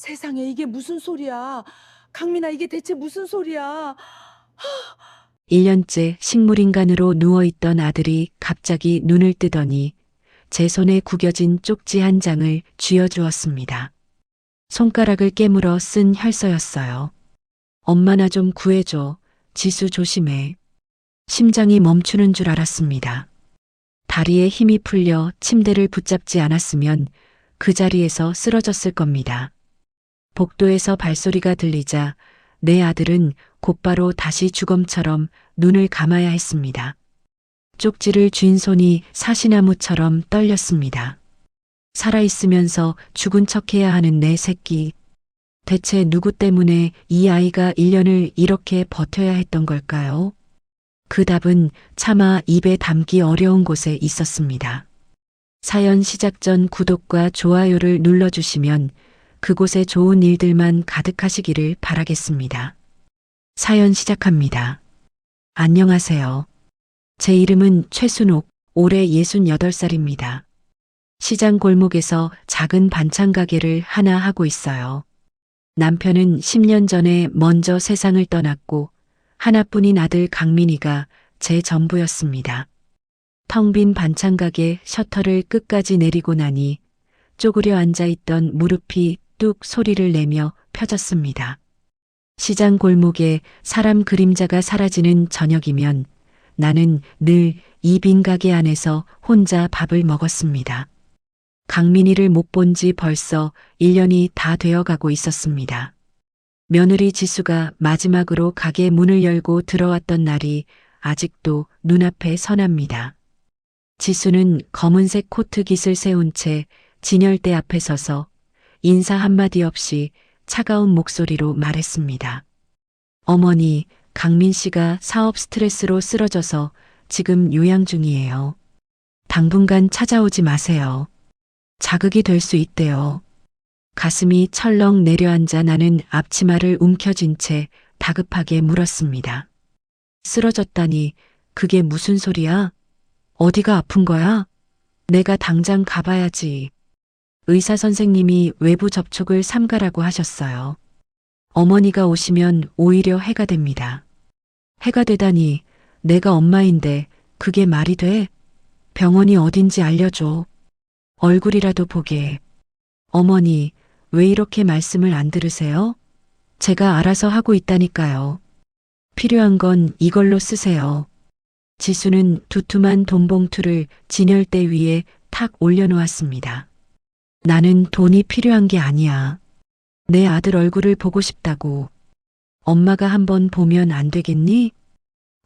세상에 이게 무슨 소리야? 강민아, 이게 대체 무슨 소리야? 1년째 식물인간으로 누워있던 아들이 갑자기 눈을 뜨더니 제 손에 구겨진 쪽지 한 장을 쥐어주었습니다. 손가락을 깨물어 쓴 혈서였어요. 엄마 나 좀 구해줘. 지수 조심해. 심장이 멈추는 줄 알았습니다. 다리에 힘이 풀려 침대를 붙잡지 않았으면 그 자리에서 쓰러졌을 겁니다. 복도에서 발소리가 들리자 내 아들은 곧바로 다시 주검처럼 눈을 감아야 했습니다. 쪽지를 쥔 손이 사시나무처럼 떨렸습니다. 살아있으면서 죽은 척해야 하는 내 새끼. 대체 누구 때문에 이 아이가 1년을 이렇게 버텨야 했던 걸까요? 그 답은 차마 입에 담기 어려운 곳에 있었습니다. 사연 시작 전 구독과 좋아요를 눌러주시면 그곳에 좋은 일들만 가득하시기를 바라겠습니다. 사연 시작합니다. 안녕하세요. 제 이름은 최순옥, 올해 68살입니다. 시장 골목에서 작은 반찬 가게를 하나 하고 있어요. 남편은 10년 전에 먼저 세상을 떠났고 하나뿐인 아들 강민이가 제 전부였습니다. 텅 빈 반찬 가게 셔터를 끝까지 내리고 나니 쪼그려 앉아있던 무릎이 뚝 소리를 내며 펴졌습니다. 시장 골목에 사람 그림자가 사라지는 저녁이면 나는 늘 이 빈 가게 안에서 혼자 밥을 먹었습니다. 강민이를 못 본 지 벌써 1년이 다 되어가고 있었습니다. 며느리 지수가 마지막으로 가게 문을 열고 들어왔던 날이 아직도 눈앞에 선합니다. 지수는 검은색 코트 깃을 세운 채 진열대 앞에 서서 인사 한마디 없이 차가운 목소리로 말했습니다. 어머니, 강민 씨가 사업 스트레스로 쓰러져서 지금 요양 중이에요. 당분간 찾아오지 마세요. 자극이 될 수 있대요. 가슴이 철렁 내려앉아 나는 앞치마를 움켜쥔 채 다급하게 물었습니다. 쓰러졌다니 그게 무슨 소리야? 어디가 아픈 거야? 내가 당장 가봐야지. 의사 선생님이 외부 접촉을 삼가라고 하셨어요. 어머니가 오시면 오히려 해가 됩니다. 해가 되다니 내가 엄마인데 그게 말이 돼? 병원이 어딘지 알려줘. 얼굴이라도 보게. 어머니, 왜 이렇게 말씀을 안 들으세요? 제가 알아서 하고 있다니까요. 필요한 건 이걸로 쓰세요. 지수는 두툼한 돈봉투를 진열대 위에 탁 올려놓았습니다. 나는 돈이 필요한 게 아니야. 내 아들 얼굴을 보고 싶다고. 엄마가 한번 보면 안 되겠니?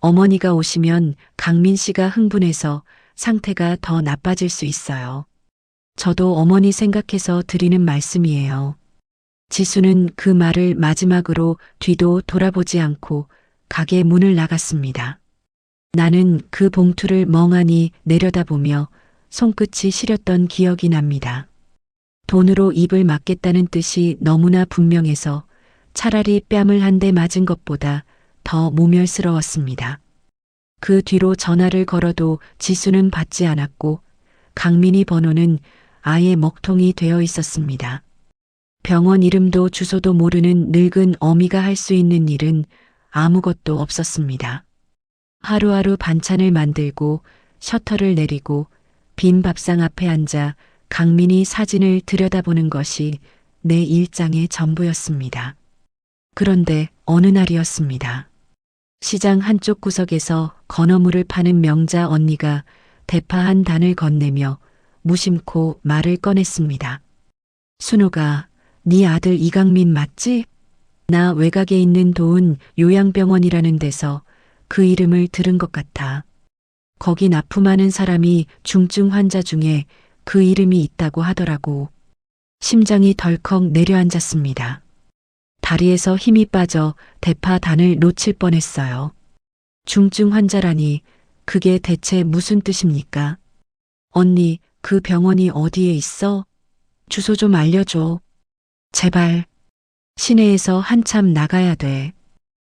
어머니가 오시면 강민 씨가 흥분해서 상태가 더 나빠질 수 있어요. 저도 어머니 생각해서 드리는 말씀이에요. 지수는 그 말을 마지막으로 뒤도 돌아보지 않고 가게 문을 나갔습니다. 나는 그 봉투를 멍하니 내려다보며 손끝이 시렸던 기억이 납니다. 돈으로 입을 막겠다는 뜻이 너무나 분명해서 차라리 뺨을 한 대 맞은 것보다 더 모멸스러웠습니다. 그 뒤로 전화를 걸어도 지수는 받지 않았고 강민이 번호는 아예 먹통이 되어 있었습니다. 병원 이름도 주소도 모르는 늙은 어미가 할 수 있는 일은 아무것도 없었습니다. 하루하루 반찬을 만들고 셔터를 내리고 빈 밥상 앞에 앉아 강민이 사진을 들여다보는 것이 내 일상의 전부였습니다. 그런데 어느 날이었습니다. 시장 한쪽 구석에서 건어물을 파는 명자 언니가 대파 한 단을 건네며 무심코 말을 꺼냈습니다. 순호가, 네 아들 이강민 맞지? 나 외곽에 있는 도은 요양병원이라는 데서 그 이름을 들은 것 같아. 거기 납품하는 사람이 중증 환자 중에 그 이름이 있다고 하더라고. 심장이 덜컥 내려앉았습니다. 다리에서 힘이 빠져 대파 단을 놓칠 뻔했어요. 중증 환자라니 그게 대체 무슨 뜻입니까? 언니, 그 병원이 어디에 있어? 주소 좀 알려줘. 제발. 시내에서 한참 나가야 돼.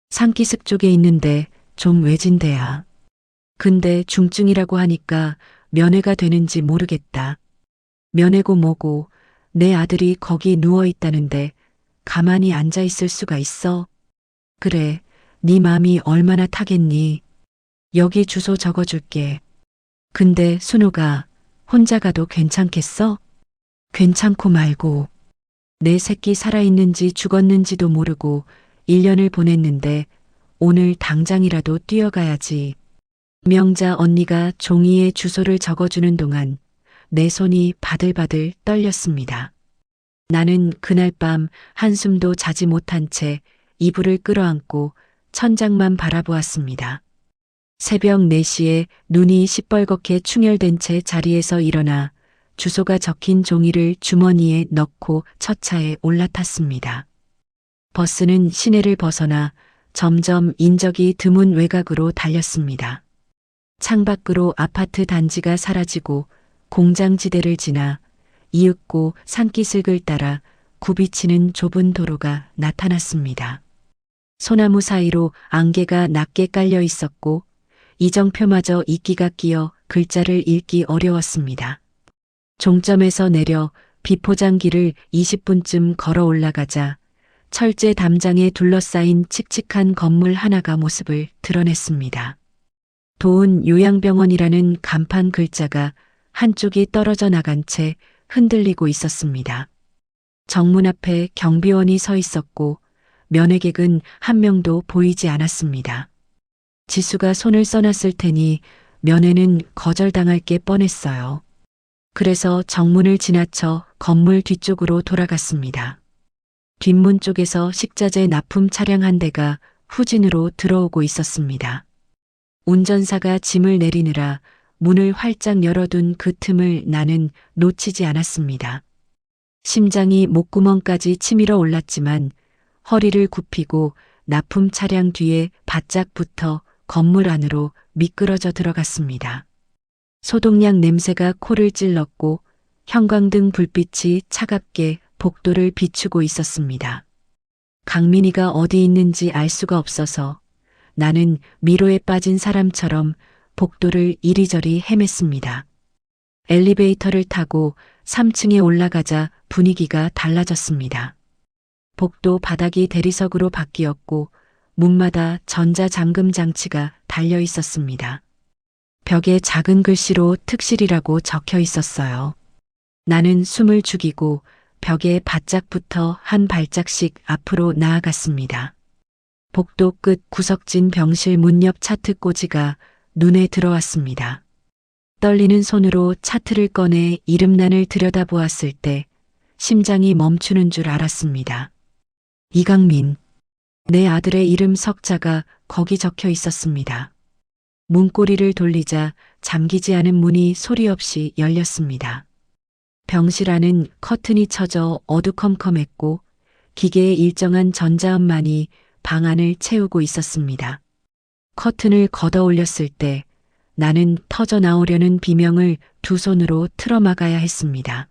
상기슭 쪽에 있는데 좀 외진 데야. 근데 중증이라고 하니까 면회가 되는지 모르겠다. 면회고 뭐고 내 아들이 거기 누워 있다는데 가만히 앉아 있을 수가 있어? 그래, 네 맘이 얼마나 타겠니? 여기 주소 적어줄게. 근데 순우가 혼자 가도 괜찮겠어? 괜찮고 말고. 내 새끼 살아있는지 죽었는지도 모르고 1년을 보냈는데 오늘 당장이라도 뛰어가야지. 명자 언니가 종이에 주소를 적어주는 동안 내 손이 바들바들 떨렸습니다. 나는 그날 밤 한숨도 자지 못한 채 이불을 끌어안고 천장만 바라보았습니다. 새벽 4시에 눈이 시뻘겋게 충혈된 채 자리에서 일어나 주소가 적힌 종이를 주머니에 넣고 첫 차에 올라탔습니다. 버스는 시내를 벗어나 점점 인적이 드문 외곽으로 달렸습니다. 창밖으로 아파트 단지가 사라지고 공장지대를 지나 이윽고 산기슭을 따라 굽이치는 좁은 도로가 나타났습니다. 소나무 사이로 안개가 낮게 깔려 있었고 이정표마저 이끼가 끼어 글자를 읽기 어려웠습니다. 종점에서 내려 비포장길을 20분쯤 걸어 올라가자 철제 담장에 둘러싸인 칙칙한 건물 하나가 모습을 드러냈습니다. 도은 요양병원이라는 간판 글자가 한쪽이 떨어져 나간 채 흔들리고 있었습니다. 정문 앞에 경비원이 서 있었고 면회객은 한 명도 보이지 않았습니다. 지수가 손을 써놨을 테니 면회는 거절당할 게 뻔했어요. 그래서 정문을 지나쳐 건물 뒤쪽으로 돌아갔습니다. 뒷문 쪽에서 식자재 납품 차량 한 대가 후진으로 들어오고 있었습니다. 운전사가 짐을 내리느라 문을 활짝 열어둔 그 틈을 나는 놓치지 않았습니다. 심장이 목구멍까지 치밀어 올랐지만 허리를 굽히고 납품 차량 뒤에 바짝 붙어 건물 안으로 미끄러져 들어갔습니다. 소독약 냄새가 코를 찔렀고 형광등 불빛이 차갑게 복도를 비추고 있었습니다. 강민이가 어디 있는지 알 수가 없어서 나는 미로에 빠진 사람처럼 복도를 이리저리 헤맸습니다. 엘리베이터를 타고 3층에 올라가자 분위기가 달라졌습니다. 복도 바닥이 대리석으로 바뀌었고 문마다 전자잠금 장치가 달려 있었습니다. 벽에 작은 글씨로 특실이라고 적혀 있었어요. 나는 숨을 죽이고 벽에 바짝 붙어 한 발짝씩 앞으로 나아갔습니다. 복도 끝 구석진 병실 문 옆 차트 꽂이가 눈에 들어왔습니다. 떨리는 손으로 차트를 꺼내 이름란을 들여다보았을 때 심장이 멈추는 줄 알았습니다. 이강민. 내 아들의 이름 석자가 거기 적혀 있었습니다. 문고리를 돌리자 잠기지 않은 문이 소리 없이 열렸습니다. 병실 안은 커튼이 쳐져 어두컴컴했고 기계의 일정한 전자음만이 방 안을 채우고 있었습니다. 커튼을 걷어 올렸을 때 나는 터져 나오려는 비명을 두 손으로 틀어막아야 했습니다.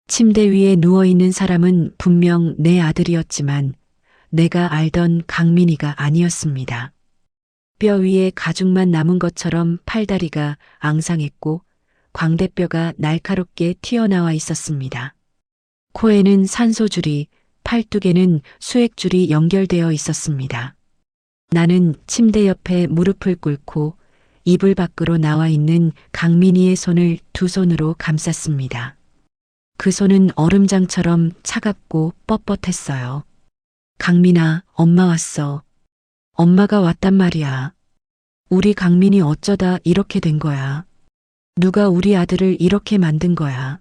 침대 위에 누워있는 사람은 분명 내 아들이었지만 내가 알던 강민이가 아니었습니다. 뼈 위에 가죽만 남은 것처럼 팔다리가 앙상했고 광대뼈가 날카롭게 튀어나와 있었습니다. 코에는 산소줄이, 팔뚝에는 수액줄이 연결되어 있었습니다. 나는 침대 옆에 무릎을 꿇고 이불 밖으로 나와 있는 강민이의 손을 두 손으로 감쌌습니다. 그 손은 얼음장처럼 차갑고 뻣뻣했어요. 강민아, 엄마 왔어. 엄마가 왔단 말이야. 우리 강민이 어쩌다 이렇게 된 거야. 누가 우리 아들을 이렇게 만든 거야.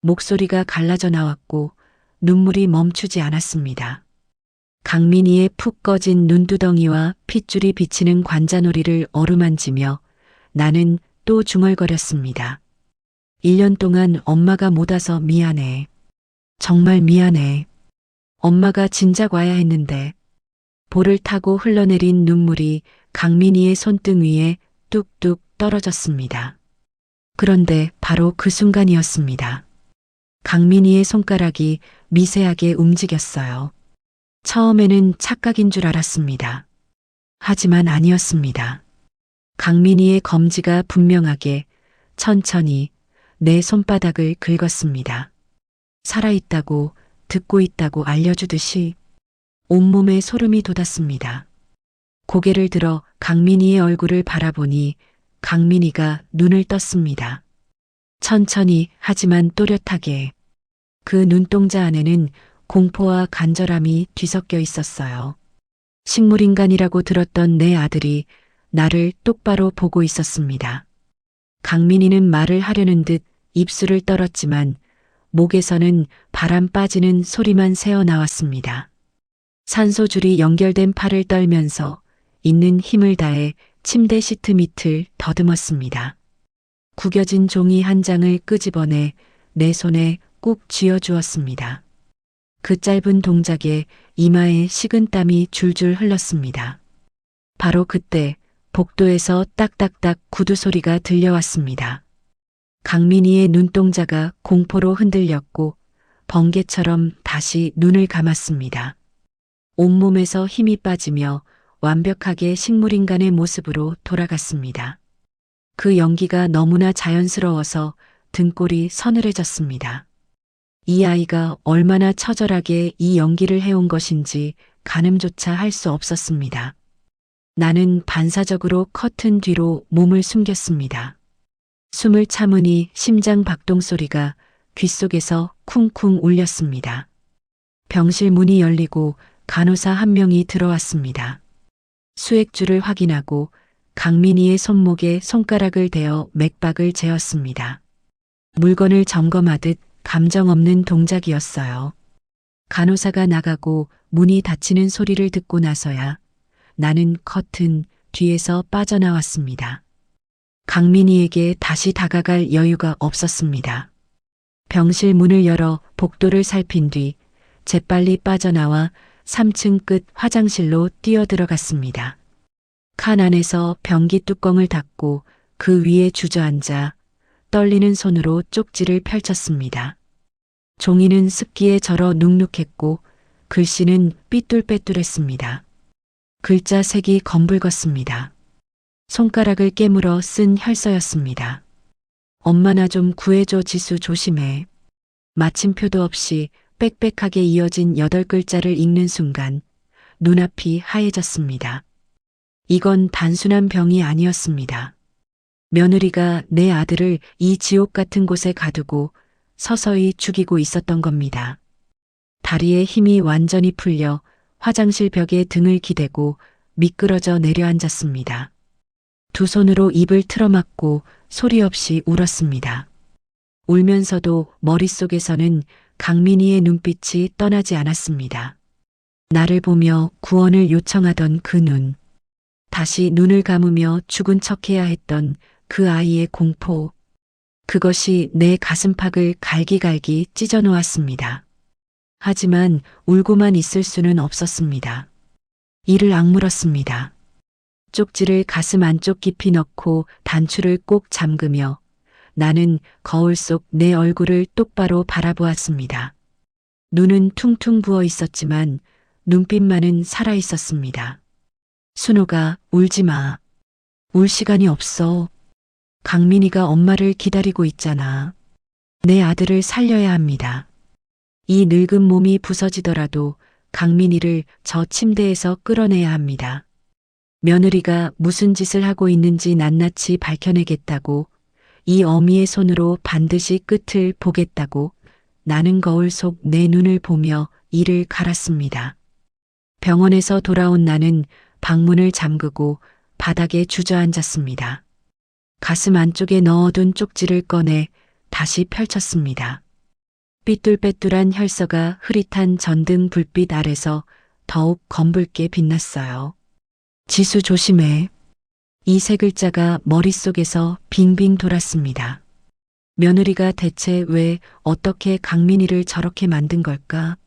목소리가 갈라져 나왔고 눈물이 멈추지 않았습니다. 강민이의 푹 꺼진 눈두덩이와 핏줄이 비치는 관자놀이를 어루만지며 나는 또 중얼거렸습니다. 1년 동안 엄마가 못 와서 미안해. 정말 미안해. 엄마가 진작 와야 했는데. 볼을 타고 흘러내린 눈물이 강민이의 손등 위에 뚝뚝 떨어졌습니다. 그런데 바로 그 순간이었습니다. 강민이의 손가락이 미세하게 움직였어요. 처음에는 착각인 줄 알았습니다. 하지만 아니었습니다. 강민이의 검지가 분명하게 천천히 내 손바닥을 긁었습니다. 살아있다고, 듣고 있다고 알려주듯이 온몸에 소름이 돋았습니다. 고개를 들어 강민희의 얼굴을 바라보니 강민희가 눈을 떴습니다. 천천히 하지만 또렷하게. 그 눈동자 안에는 공포와 간절함이 뒤섞여 있었어요. 식물인간이라고 들었던 내 아들이 나를 똑바로 보고 있었습니다. 강민희는 말을 하려는 듯 입술을 떨었지만 목에서는 바람 빠지는 소리만 새어나왔습니다. 산소줄이 연결된 팔을 떨면서 있는 힘을 다해 침대 시트 밑을 더듬었습니다. 구겨진 종이 한 장을 끄집어내 내 손에 꾹 쥐어주었습니다. 그 짧은 동작에 이마에 식은땀이 줄줄 흘렀습니다. 바로 그때 복도에서 딱딱딱 구두 소리가 들려왔습니다. 강민희의 눈동자가 공포로 흔들렸고 번개처럼 다시 눈을 감았습니다. 온몸에서 힘이 빠지며 완벽하게 식물인간의 모습으로 돌아갔습니다. 그 연기가 너무나 자연스러워서 등골이 서늘해졌습니다. 이 아이가 얼마나 처절하게 이 연기를 해온 것인지 가늠조차 할 수 없었습니다. 나는 반사적으로 커튼 뒤로 몸을 숨겼습니다. 숨을 참으니 심장 박동 소리가 귓속에서 쿵쿵 울렸습니다. 병실 문이 열리고 간호사 한 명이 들어왔습니다. 수액줄을 확인하고 강민희의 손목에 손가락을 대어 맥박을 재었습니다. 물건을 점검하듯 감정 없는 동작이었어요. 간호사가 나가고 문이 닫히는 소리를 듣고 나서야 나는 커튼 뒤에서 빠져나왔습니다. 강민희에게 다시 다가갈 여유가 없었습니다. 병실 문을 열어 복도를 살핀 뒤 재빨리 빠져나와 3층 끝 화장실로 뛰어들어갔습니다. 칸 안에서 변기 뚜껑을 닫고 그 위에 주저앉아 떨리는 손으로 쪽지를 펼쳤습니다. 종이는 습기에 절어 눅눅했고 글씨는 삐뚤빼뚤했습니다. 글자 색이 검붉었습니다. 손가락을 깨물어 쓴 혈서였습니다. 엄마 나 좀 구해줘 지수 조심해. 마침표도 없이 빽빽하게 이어진 8글자를 읽는 순간 눈앞이 하얘졌습니다. 이건 단순한 병이 아니었습니다. 며느리가 내 아들을 이 지옥 같은 곳에 가두고 서서히 죽이고 있었던 겁니다. 다리에 힘이 완전히 풀려 화장실 벽에 등을 기대고 미끄러져 내려앉았습니다. 두 손으로 입을 틀어막고 소리 없이 울었습니다. 울면서도 머릿속에서는 강민희의 눈빛이 떠나지 않았습니다. 나를 보며 구원을 요청하던 그 눈. 다시 눈을 감으며 죽은 척해야 했던 그 아이의 공포. 그것이 내 가슴팍을 갈기갈기 찢어놓았습니다. 하지만 울고만 있을 수는 없었습니다. 이를 악물었습니다. 쪽지를 가슴 안쪽 깊이 넣고 단추를 꼭 잠그며 나는 거울 속 내 얼굴을 똑바로 바라보았습니다. 눈은 퉁퉁 부어 있었지만 눈빛만은 살아 있었습니다. 순호가 울지 마. 울 시간이 없어. 강민희가 엄마를 기다리고 있잖아. 내 아들을 살려야 합니다. 이 늙은 몸이 부서지더라도 강민희를 저 침대에서 끌어내야 합니다. 며느리가 무슨 짓을 하고 있는지 낱낱이 밝혀내겠다고, 이 어미의 손으로 반드시 끝을 보겠다고 나는 거울 속 내 눈을 보며 이를 갈았습니다. 병원에서 돌아온 나는 방문을 잠그고 바닥에 주저앉았습니다. 가슴 안쪽에 넣어둔 쪽지를 꺼내 다시 펼쳤습니다. 삐뚤빼뚤한 혈서가 흐릿한 전등 불빛 아래서 더욱 검붉게 빛났어요. 지수 조심해. 이 세 글자가 머릿속에서 빙빙 돌았습니다. 며느리가 대체 왜 어떻게 강민희를 저렇게 만든 걸까?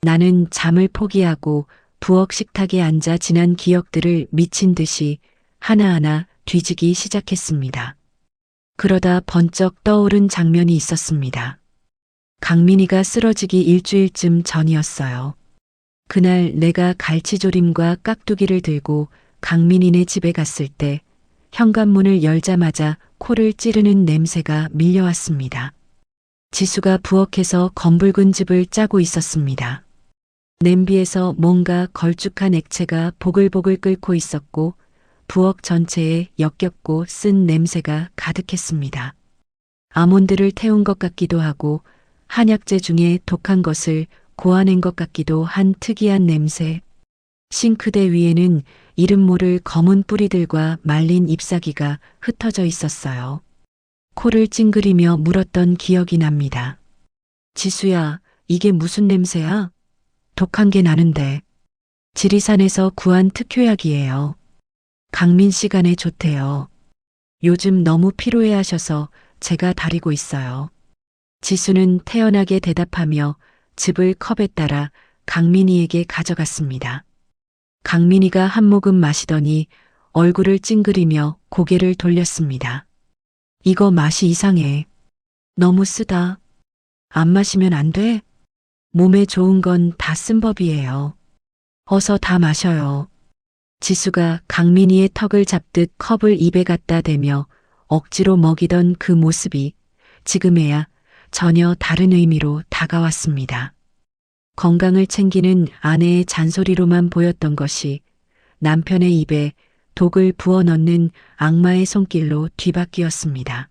나는 잠을 포기하고 부엌 식탁에 앉아 지난 기억들을 미친 듯이 하나하나 뒤지기 시작했습니다. 그러다 번쩍 떠오른 장면이 있었습니다. 강민희가 쓰러지기 일주일쯤 전이었어요. 그날 내가 갈치조림과 깍두기를 들고 강민희네 집에 갔을 때 현관문을 열자마자 코를 찌르는 냄새가 밀려왔습니다. 지수가 부엌에서 검붉은 즙을 짜고 있었습니다. 냄비에서 뭔가 걸쭉한 액체가 보글보글 끓고 있었고 부엌 전체에 역겹고 쓴 냄새가 가득했습니다. 아몬드를 태운 것 같기도 하고 한약재 중에 독한 것을 고아낸 것 같기도 한 특이한 냄새. 싱크대 위에는 이름 모를 검은 뿌리들과 말린 잎사귀가 흩어져 있었어요. 코를 찡그리며 물었던 기억이 납니다. 지수야, 이게 무슨 냄새야? 독한 게 나는데. 지리산에서 구한 특효약이에요. 강민 씨간에 좋대요. 요즘 너무 피로해 하셔서 제가 다리고 있어요. 지수는 태연하게 대답하며 즙을 컵에 따라 강민이에게 가져갔습니다. 강민이가 한 모금 마시더니 얼굴을 찡그리며 고개를 돌렸습니다. 이거 맛이 이상해. 너무 쓰다. 안 마시면 안 돼? 몸에 좋은 건 다 쓴 법이에요. 어서 다 마셔요. 지수가 강민이의 턱을 잡듯 컵을 입에 갖다 대며 억지로 먹이던 그 모습이 지금에야 전혀 다른 의미로 다가왔습니다. 건강을 챙기는 아내의 잔소리로만 보였던 것이 남편의 입에 독을 부어 넣는 악마의 손길로 뒤바뀌었습니다.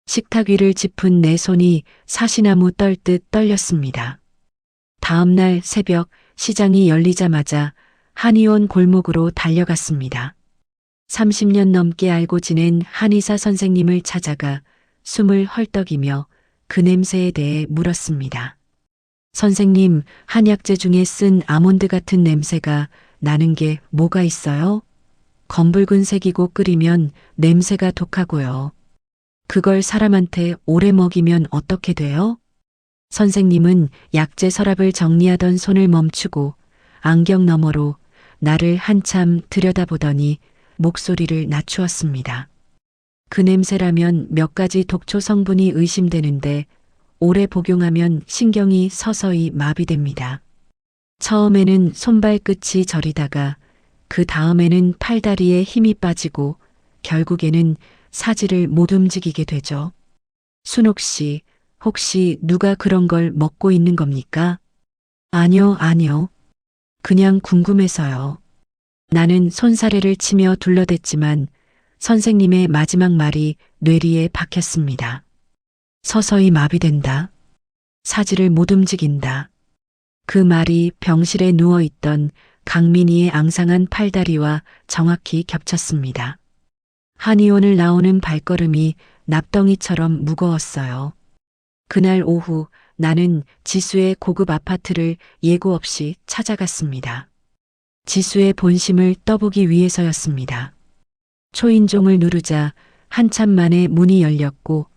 식탁 위를 짚은 내 손이 사시나무 떨듯 떨렸습니다. 다음 날 새벽 시장이 열리자마자 한의원 골목으로 달려갔습니다. 30년 넘게 알고 지낸 한의사 선생님을 찾아가 숨을 헐떡이며 그 냄새에 대해 물었습니다. 선생님, 한약재 중에 쓴 아몬드 같은 냄새가 나는 게 뭐가 있어요? 검붉은 색이고 끓이면 냄새가 독하고요. 그걸 사람한테 오래 먹이면 어떻게 돼요? 선생님은 약재 서랍을 정리하던 손을 멈추고 안경 너머로 나를 한참 들여다보더니 목소리를 낮추었습니다. 그 냄새라면 몇 가지 독초 성분이 의심되는데 오래 복용하면 신경이 서서히 마비됩니다. 처음에는 손발끝이 저리다가 그 다음에는 팔다리에 힘이 빠지고 결국에는 사지를 못 움직이게 되죠. 순옥 씨, 혹시 누가 그런 걸 먹고 있는 겁니까? 아니요. 그냥 궁금해서요. 나는 손사래를 치며 둘러댔지만 선생님의 마지막 말이 뇌리에 박혔습니다. 서서히 마비된다. 사지를 못 움직인다. 그 말이 병실에 누워있던 강민이의 앙상한 팔다리와 정확히 겹쳤습니다. 한의원을 나오는 발걸음이 납덩이처럼 무거웠어요. 그날 오후 나는 지수의 고급 아파트를 예고 없이 찾아갔습니다. 지수의 본심을 떠보기 위해서였습니다. 초인종을 누르자 한참 만에 문이 열렸고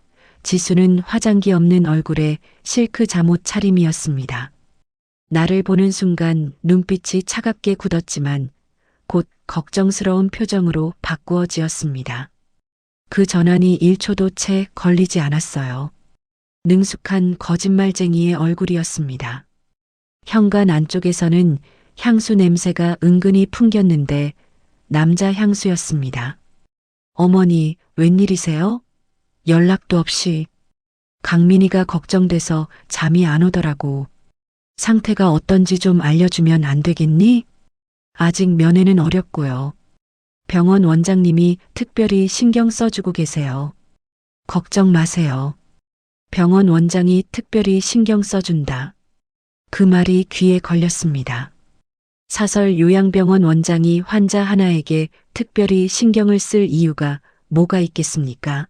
지수는 화장기 없는 얼굴에 실크 잠옷 차림이었습니다. 나를 보는 순간 눈빛이 차갑게 굳었지만 곧 걱정스러운 표정으로 바꾸어지었습니다. 그 전환이 1초도 채 걸리지 않았어요. 능숙한 거짓말쟁이의 얼굴이었습니다. 현관 안쪽에서는 향수 냄새가 은근히 풍겼는데 남자 향수였습니다. 어머니, 웬일이세요? 연락도 없이. 강민이가 걱정돼서 잠이 안 오더라고. 상태가 어떤지 좀 알려주면 안 되겠니? 아직 면회는 어렵고요. 병원 원장님이 특별히 신경 써주고 계세요. 걱정 마세요. 병원 원장이 특별히 신경 써준다. 그 말이 귀에 걸렸습니다. 사설 요양병원 원장이 환자 하나에게 특별히 신경을 쓸 이유가 뭐가 있겠습니까?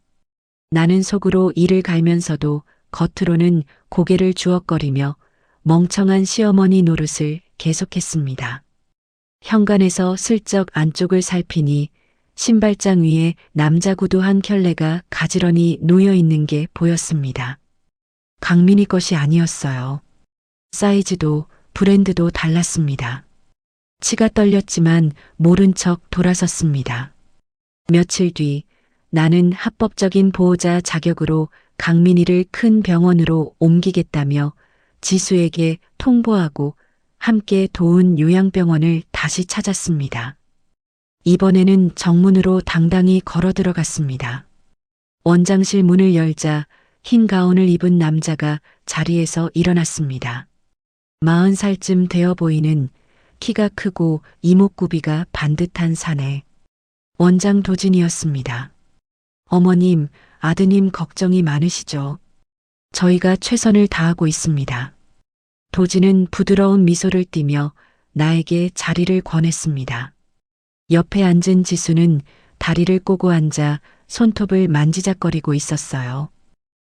나는 속으로 이를 갈면서도 겉으로는 고개를 주걱거리며 멍청한 시어머니 노릇을 계속했습니다. 현관에서 슬쩍 안쪽을 살피니 신발장 위에 남자 구두 한 켤레가 가지런히 놓여 있는 게 보였습니다. 강민이 것이 아니었어요. 사이즈도 브랜드도 달랐습니다. 치가 떨렸지만 모른 척 돌아섰습니다. 며칠 뒤 나는 합법적인 보호자 자격으로 강민이를 큰 병원으로 옮기겠다며 지수에게 통보하고 함께 도운 요양병원을 다시 찾았습니다. 이번에는 정문으로 당당히 걸어 들어갔습니다. 원장실 문을 열자 흰 가운을 입은 남자가 자리에서 일어났습니다. 40살쯤 되어 보이는 키가 크고 이목구비가 반듯한 사내. 원장 도진이었습니다. 어머님, 아드님 걱정이 많으시죠? 저희가 최선을 다하고 있습니다. 도진은 부드러운 미소를 띠며 나에게 자리를 권했습니다. 옆에 앉은 지수는 다리를 꼬고 앉아 손톱을 만지작거리고 있었어요.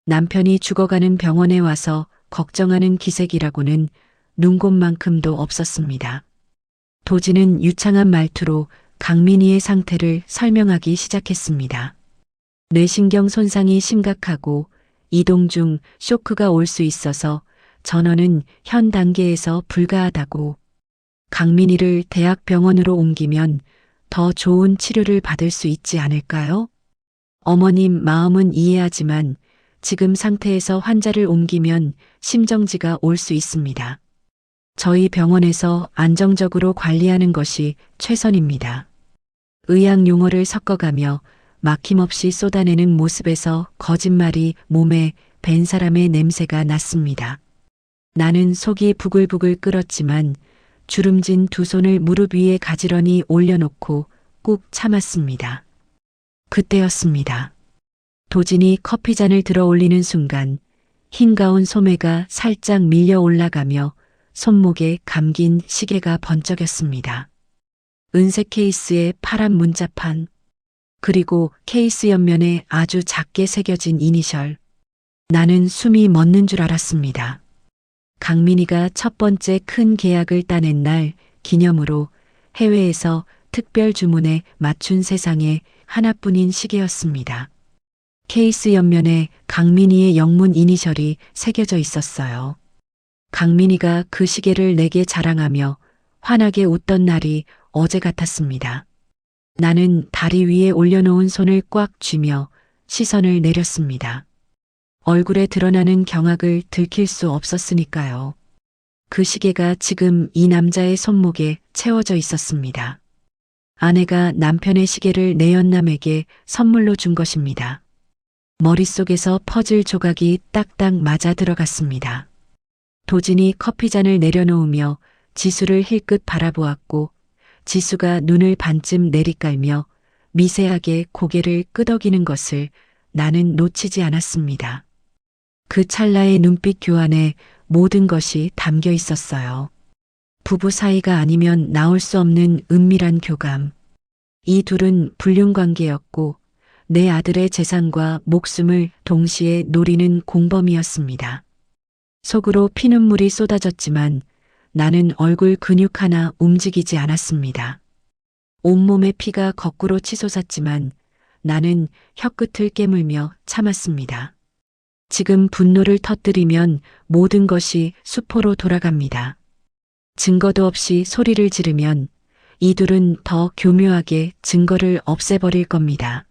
남편이 죽어가는 병원에 와서 걱정하는 기색이라고는 눈곱만큼도 없었습니다. 도진은 유창한 말투로 강민희의 상태를 설명하기 시작했습니다. 뇌신경 손상이 심각하고 이동 중 쇼크가 올 수 있어서 전원은 현 단계에서 불가하다고. 강민희를 대학병원으로 옮기면 더 좋은 치료를 받을 수 있지 않을까요? 어머님 마음은 이해하지만 지금 상태에서 환자를 옮기면 심정지가 올 수 있습니다. 저희 병원에서 안정적으로 관리하는 것이 최선입니다. 의학 용어를 섞어가며 막힘없이 쏟아내는 모습에서 거짓말이 몸에 밴 사람의 냄새가 났습니다. 나는 속이 부글부글 끓었지만 주름진 두 손을 무릎 위에 가지런히 올려놓고 꾹 참았습니다. 그때였습니다. 도진이 커피잔을 들어 올리는 순간 흰 가운 소매가 살짝 밀려 올라가며 손목에 감긴 시계가 번쩍였습니다. 은색 케이스에 파란 문자판, 그리고 케이스 옆면에 아주 작게 새겨진 이니셜. 나는 숨이 멎는 줄 알았습니다. 강민희가 첫 번째 큰 계약을 따낸 날 기념으로 해외에서 특별 주문에 맞춘 세상에 하나뿐인 시계였습니다. 케이스 옆면에 강민희의 영문 이니셜이 새겨져 있었어요. 강민희가 그 시계를 내게 자랑하며 환하게 웃던 날이 어제 같았습니다. 나는 다리 위에 올려놓은 손을 꽉 쥐며 시선을 내렸습니다. 얼굴에 드러나는 경악을 들킬 수 없었으니까요. 그 시계가 지금 이 남자의 손목에 채워져 있었습니다. 아내가 남편의 시계를 내연남에게 선물로 준 것입니다. 머릿속에서 퍼즐 조각이 딱딱 맞아 들어갔습니다. 도진이 커피잔을 내려놓으며 지수를 힐끗 바라보았고 지수가 눈을 반쯤 내리깔며 미세하게 고개를 끄덕이는 것을 나는 놓치지 않았습니다. 그 찰나의 눈빛 교환에 모든 것이 담겨 있었어요. 부부 사이가 아니면 나올 수 없는 은밀한 교감. 이 둘은 불륜 관계였고 내 아들의 재산과 목숨을 동시에 노리는 공범이었습니다. 속으로 피눈물이 쏟아졌지만 나는 얼굴 근육 하나 움직이지 않았습니다. 온몸의 피가 거꾸로 치솟았지만 나는 혀끝을 깨물며 참았습니다. 지금 분노를 터뜨리면 모든 것이 수포로 돌아갑니다. 증거도 없이 소리를 지르면 이둘은 더 교묘하게 증거를 없애버릴 겁니다.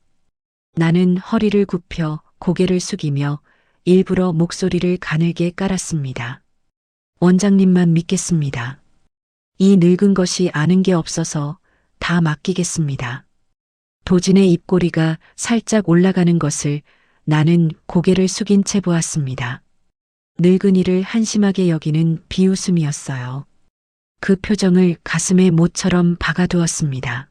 나는 허리를 굽혀 고개를 숙이며 일부러 목소리를 가늘게 깔았습니다. 원장님만 믿겠습니다. 이 늙은 것이 아는 게 없어서 다 맡기겠습니다. 도진의 입꼬리가 살짝 올라가는 것을 나는 고개를 숙인 채 보았습니다. 늙은이를 한심하게 여기는 비웃음이었어요. 그 표정을 가슴에 못처럼 박아두었습니다.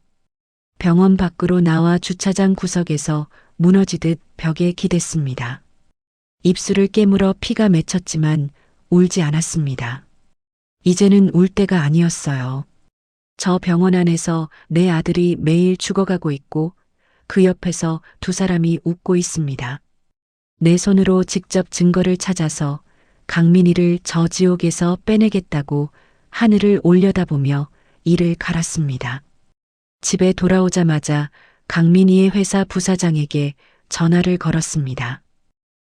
병원 밖으로 나와 주차장 구석에서 무너지듯 벽에 기댔습니다. 입술을 깨물어 피가 맺혔지만 울지 않았습니다. 이제는 울 때가 아니었어요. 저 병원 안에서 내 아들이 매일 죽어가고 있고 그 옆에서 두 사람이 웃고 있습니다. 내 손으로 직접 증거를 찾아서 강민희를 저 지옥에서 빼내겠다고 하늘을 올려다보며 이를 갈았습니다. 집에 돌아오자마자 강민희의 회사 부사장에게 전화를 걸었습니다.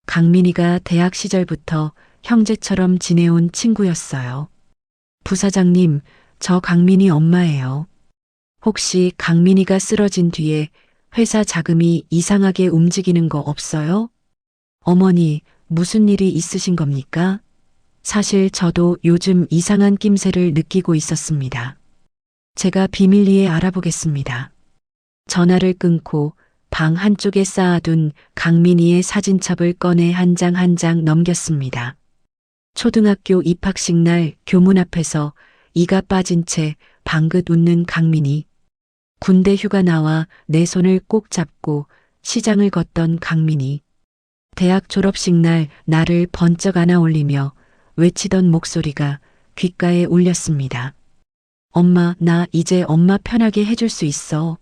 강민희가 대학 시절부터 형제처럼 지내온 친구였어요. 부사장님, 저 강민희 엄마예요. 혹시 강민희가 쓰러진 뒤에 회사 자금이 이상하게 움직이는 거 없어요? 어머니, 무슨 일이 있으신 겁니까? 사실 저도 요즘 이상한 낌새를 느끼고 있었습니다. 제가 비밀리에 알아보겠습니다. 전화를 끊고 방 한쪽에 쌓아둔 강민희의 사진첩을 꺼내 한 장 한 장 넘겼습니다. 초등학교 입학식 날 교문 앞에서 이가 빠진 채 방긋 웃는 강민희. 군대 휴가 나와 내 손을 꼭 잡고 시장을 걷던 강민희. 대학 졸업식 날 나를 번쩍 안아 올리며 외치던 목소리가 귓가에 울렸습니다. 엄마, 나 이제 엄마 편하게 해줄 수 있어.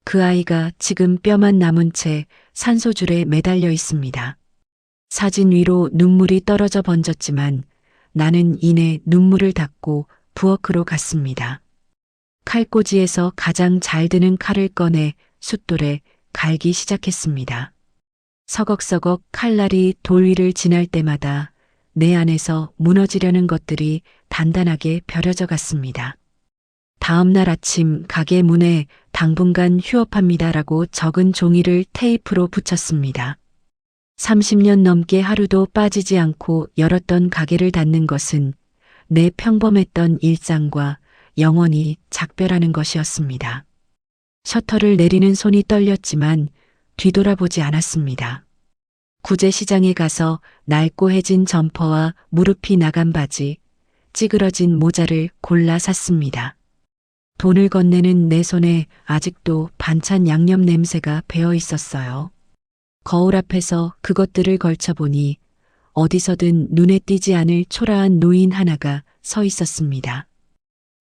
그 아이가 지금 뼈만 남은 채 산소줄에 매달려 있습니다. 사진 위로 눈물이 떨어져 번졌지만 나는 이내 눈물을 닦고 부엌으로 갔습니다. 칼꽂이에서 가장 잘 드는 칼을 꺼내 숫돌에 갈기 시작했습니다. 서걱서걱 칼날이 돌 위를 지날 때마다 내 안에서 무너지려는 것들이 단단하게 벼려져 갔습니다. 다음 날 아침 가게 문에 당분간 휴업합니다라고 적은 종이를 테이프로 붙였습니다. 30년 넘게 하루도 빠지지 않고 열었던 가게를 닫는 것은 내 평범했던 일상과 영원히 작별하는 것이었습니다. 셔터를 내리는 손이 떨렸지만 뒤돌아보지 않았습니다. 구제시장에 가서 낡고 해진 점퍼와 무릎이 나간 바지, 찌그러진 모자를 골라 샀습니다. 돈을 건네는 내 손에 아직도 반찬 양념 냄새가 배어 있었어요. 거울 앞에서 그것들을 걸쳐보니 어디서든 눈에 띄지 않을 초라한 노인 하나가 서 있었습니다.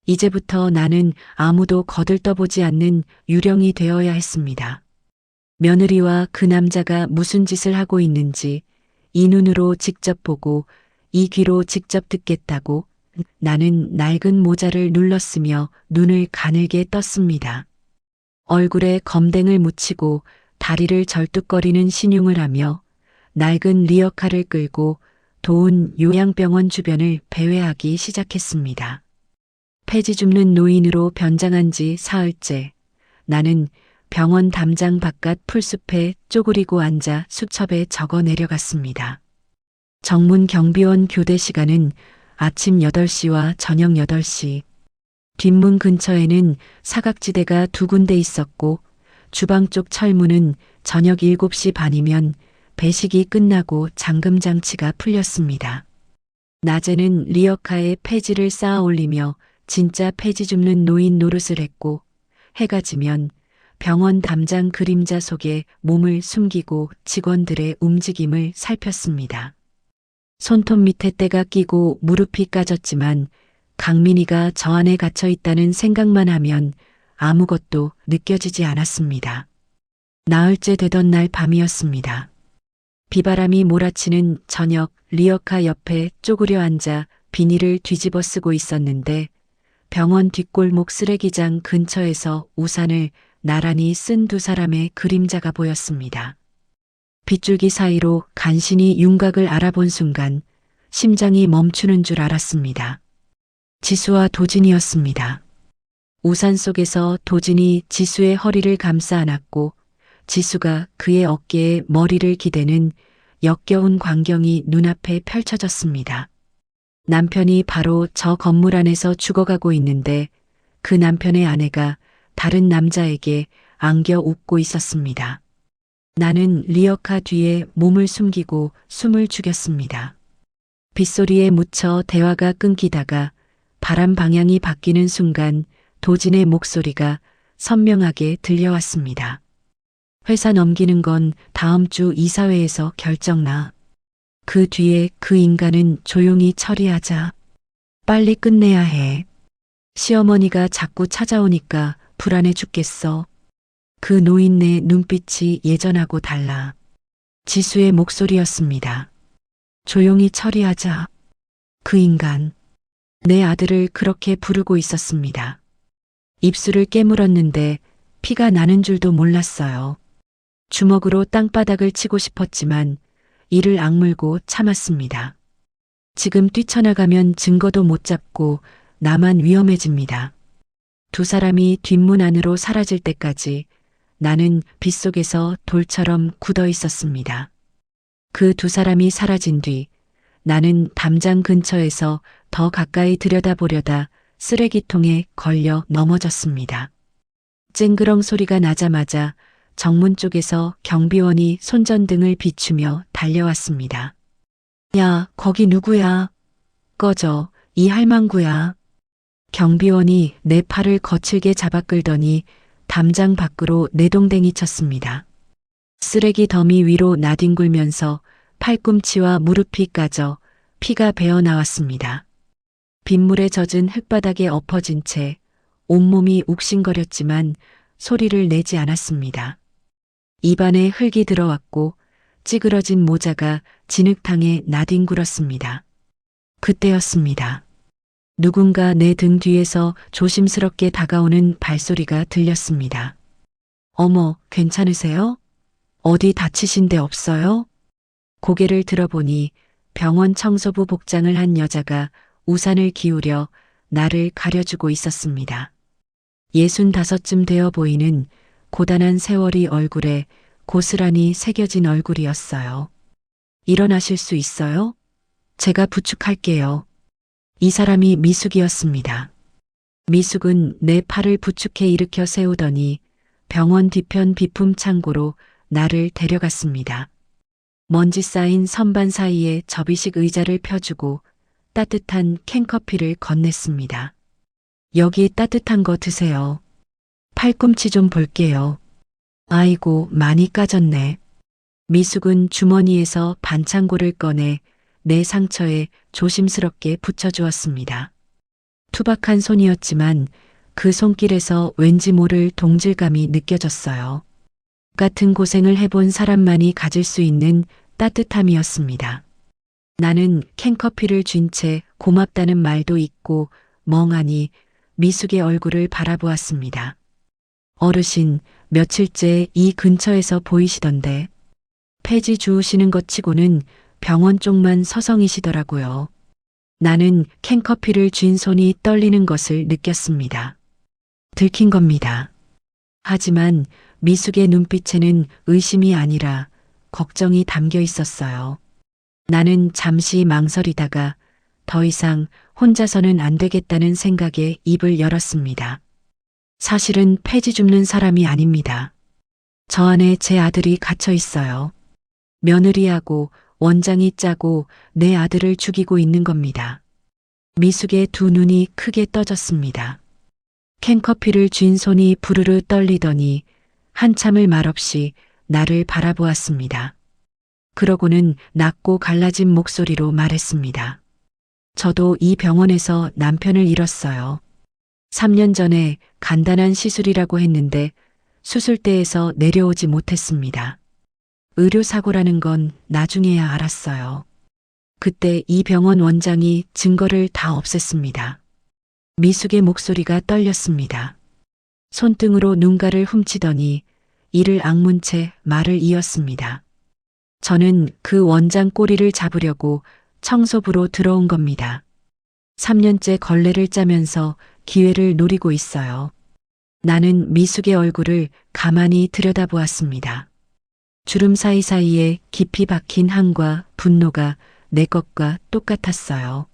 이제부터 나는 아무도 거들떠보지 않는 유령이 되어야 했습니다. 며느리와 그 남자가 무슨 짓을 하고 있는지 이 눈으로 직접 보고 이 귀로 직접 듣겠다고 나는 낡은 모자를 눌렀으며 눈을 가늘게 떴습니다. 얼굴에 검댕을 묻히고 다리를 절뚝거리는 신용을 하며 낡은 리어카를 끌고 도운 요양병원 주변을 배회하기 시작했습니다. 폐지 줍는 노인으로 변장한 지 사흘째 나는 병원 담장 바깥 풀숲에 쪼그리고 앉아 수첩에 적어 내려갔습니다. 정문 경비원 교대 시간은 아침 8시와 저녁 8시. 뒷문 근처에는 사각지대가 2군데 있었고 주방 쪽 철문은 저녁 7시 반이면 배식이 끝나고 잠금 장치가 풀렸습니다. 낮에는 리어카에 폐지를 쌓아 올리며 진짜 폐지 줍는 노인 노릇을 했고 해가 지면 병원 담장 그림자 속에 몸을 숨기고 직원들의 움직임을 살폈습니다. 손톱 밑에 때가 끼고 무릎이 까졌지만 강민희가 저 안에 갇혀 있다는 생각만 하면 아무것도 느껴지지 않았습니다. 나흘째 되던 날 밤이었습니다. 비바람이 몰아치는 저녁 리어카 옆에 쪼그려 앉아 비닐을 뒤집어 쓰고 있었는데 병원 뒷골목 쓰레기장 근처에서 우산을 나란히 쓴 2사람의 그림자가 보였습니다. 빗줄기 사이로 간신히 윤곽을 알아본 순간 심장이 멈추는 줄 알았습니다. 지수와 도진이었습니다. 우산 속에서 도진이 지수의 허리를 감싸 안았고 지수가 그의 어깨에 머리를 기대는 역겨운 광경이 눈앞에 펼쳐졌습니다. 남편이 바로 저 건물 안에서 죽어가고 있는데 그 남편의 아내가 다른 남자에게 안겨 웃고 있었습니다. 나는 리어카 뒤에 몸을 숨기고 숨을 죽였습니다. 빗소리에 묻혀 대화가 끊기다가 바람 방향이 바뀌는 순간 도진의 목소리가 선명하게 들려왔습니다. 회사 넘기는 건 다음 주 이사회에서 결정나. 그 뒤에 그 인간은 조용히 처리하자. 빨리 끝내야 해. 시어머니가 자꾸 찾아오니까 불안해 죽겠어. 그 노인네 눈빛이 예전하고 달라. 지수의 목소리였습니다. 조용히 처리하자. 그 인간. 내 아들을 그렇게 부르고 있었습니다. 입술을 깨물었는데 피가 나는 줄도 몰랐어요. 주먹으로 땅바닥을 치고 싶었지만 이를 악물고 참았습니다. 지금 뛰쳐나가면 증거도 못 잡고 나만 위험해집니다. 2사람이 뒷문 안으로 사라질 때까지 나는 빗속에서 돌처럼 굳어 있었습니다. 그 2사람이 사라진 뒤 나는 담장 근처에서 더 가까이 들여다보려다 쓰레기통에 걸려 넘어졌습니다. 쨍그렁 소리가 나자마자 정문 쪽에서 경비원이 손전등을 비추며 달려왔습니다. 야, 거기 누구야? 꺼져, 이 할망구야. 경비원이 내 팔을 거칠게 잡아 끌더니 담장 밖으로 내동댕이 쳤습니다. 쓰레기 더미 위로 나뒹굴면서 팔꿈치와 무릎이 까져 피가 배어 나왔습니다. 빗물에 젖은 흙바닥에 엎어진 채 온몸이 욱신거렸지만 소리를 내지 않았습니다. 입안에 흙이 들어왔고 찌그러진 모자가 진흙탕에 나뒹굴었습니다. 그때였습니다. 누군가 내 등 뒤에서 조심스럽게 다가오는 발소리가 들렸습니다. 어머, 괜찮으세요? 어디 다치신 데 없어요? 고개를 들어보니 병원 청소부 복장을 한 여자가 우산을 기울여 나를 가려주고 있었습니다. 65쯤 되어 보이는 고단한 세월이 얼굴에 고스란히 새겨진 얼굴이었어요. 일어나실 수 있어요? 제가 부축할게요. 이 사람이 미숙이었습니다. 미숙은 내 팔을 부축해 일으켜 세우더니 병원 뒤편 비품 창고로 나를 데려갔습니다. 먼지 쌓인 선반 사이에 접이식 의자를 펴주고 따뜻한 캔커피를 건넸습니다. 여기 따뜻한 거 드세요. 팔꿈치 좀 볼게요. 아이고, 많이 까졌네. 미숙은 주머니에서 반창고를 꺼내 내 상처에 조심스럽게 붙여주었습니다. 투박한 손이었지만 그 손길에서 왠지 모를 동질감이 느껴졌어요. 같은 고생을 해본 사람만이 가질 수 있는 따뜻함이었습니다. 나는 캔커피를 쥔 채 고맙다는 말도 잊고 멍하니 미숙의 얼굴을 바라보았습니다. 어르신, 며칠째 이 근처에서 보이시던데 폐지 주우시는 것 치고는 병원 쪽만 서성이시더라고요. 나는 캔커피를 쥔 손이 떨리는 것을 느꼈습니다. 들킨 겁니다. 하지만 미숙의 눈빛에는 의심이 아니라 걱정이 담겨 있었어요. 나는 잠시 망설이다가 더 이상 혼자서는 안 되겠다는 생각에 입을 열었습니다. 사실은 폐지 줍는 사람이 아닙니다. 저 안에 제 아들이 갇혀 있어요. 며느리하고 원장이 짜고 내 아들을 죽이고 있는 겁니다. 미숙의 두 눈이 크게 떠졌습니다. 캔커피를 쥔 손이 부르르 떨리더니 한참을 말없이 나를 바라보았습니다. 그러고는 낮고 갈라진 목소리로 말했습니다. 저도 이 병원에서 남편을 잃었어요. 3년 전에 간단한 시술이라고 했는데 수술대에서 내려오지 못했습니다. 의료사고라는 건 나중에야 알았어요. 그때 이 병원 원장이 증거를 다 없앴습니다. 미숙의 목소리가 떨렸습니다. 손등으로 눈가를 훔치더니 이를 악문 채 말을 이었습니다. 저는 그 원장 꼬리를 잡으려고 청소부로 들어온 겁니다. 3년째 걸레를 짜면서 기회를 노리고 있어요. 나는 미숙의 얼굴을 가만히 들여다보았습니다. 주름 사이사이에 깊이 박힌 한과 분노가 내 것과 똑같았어요.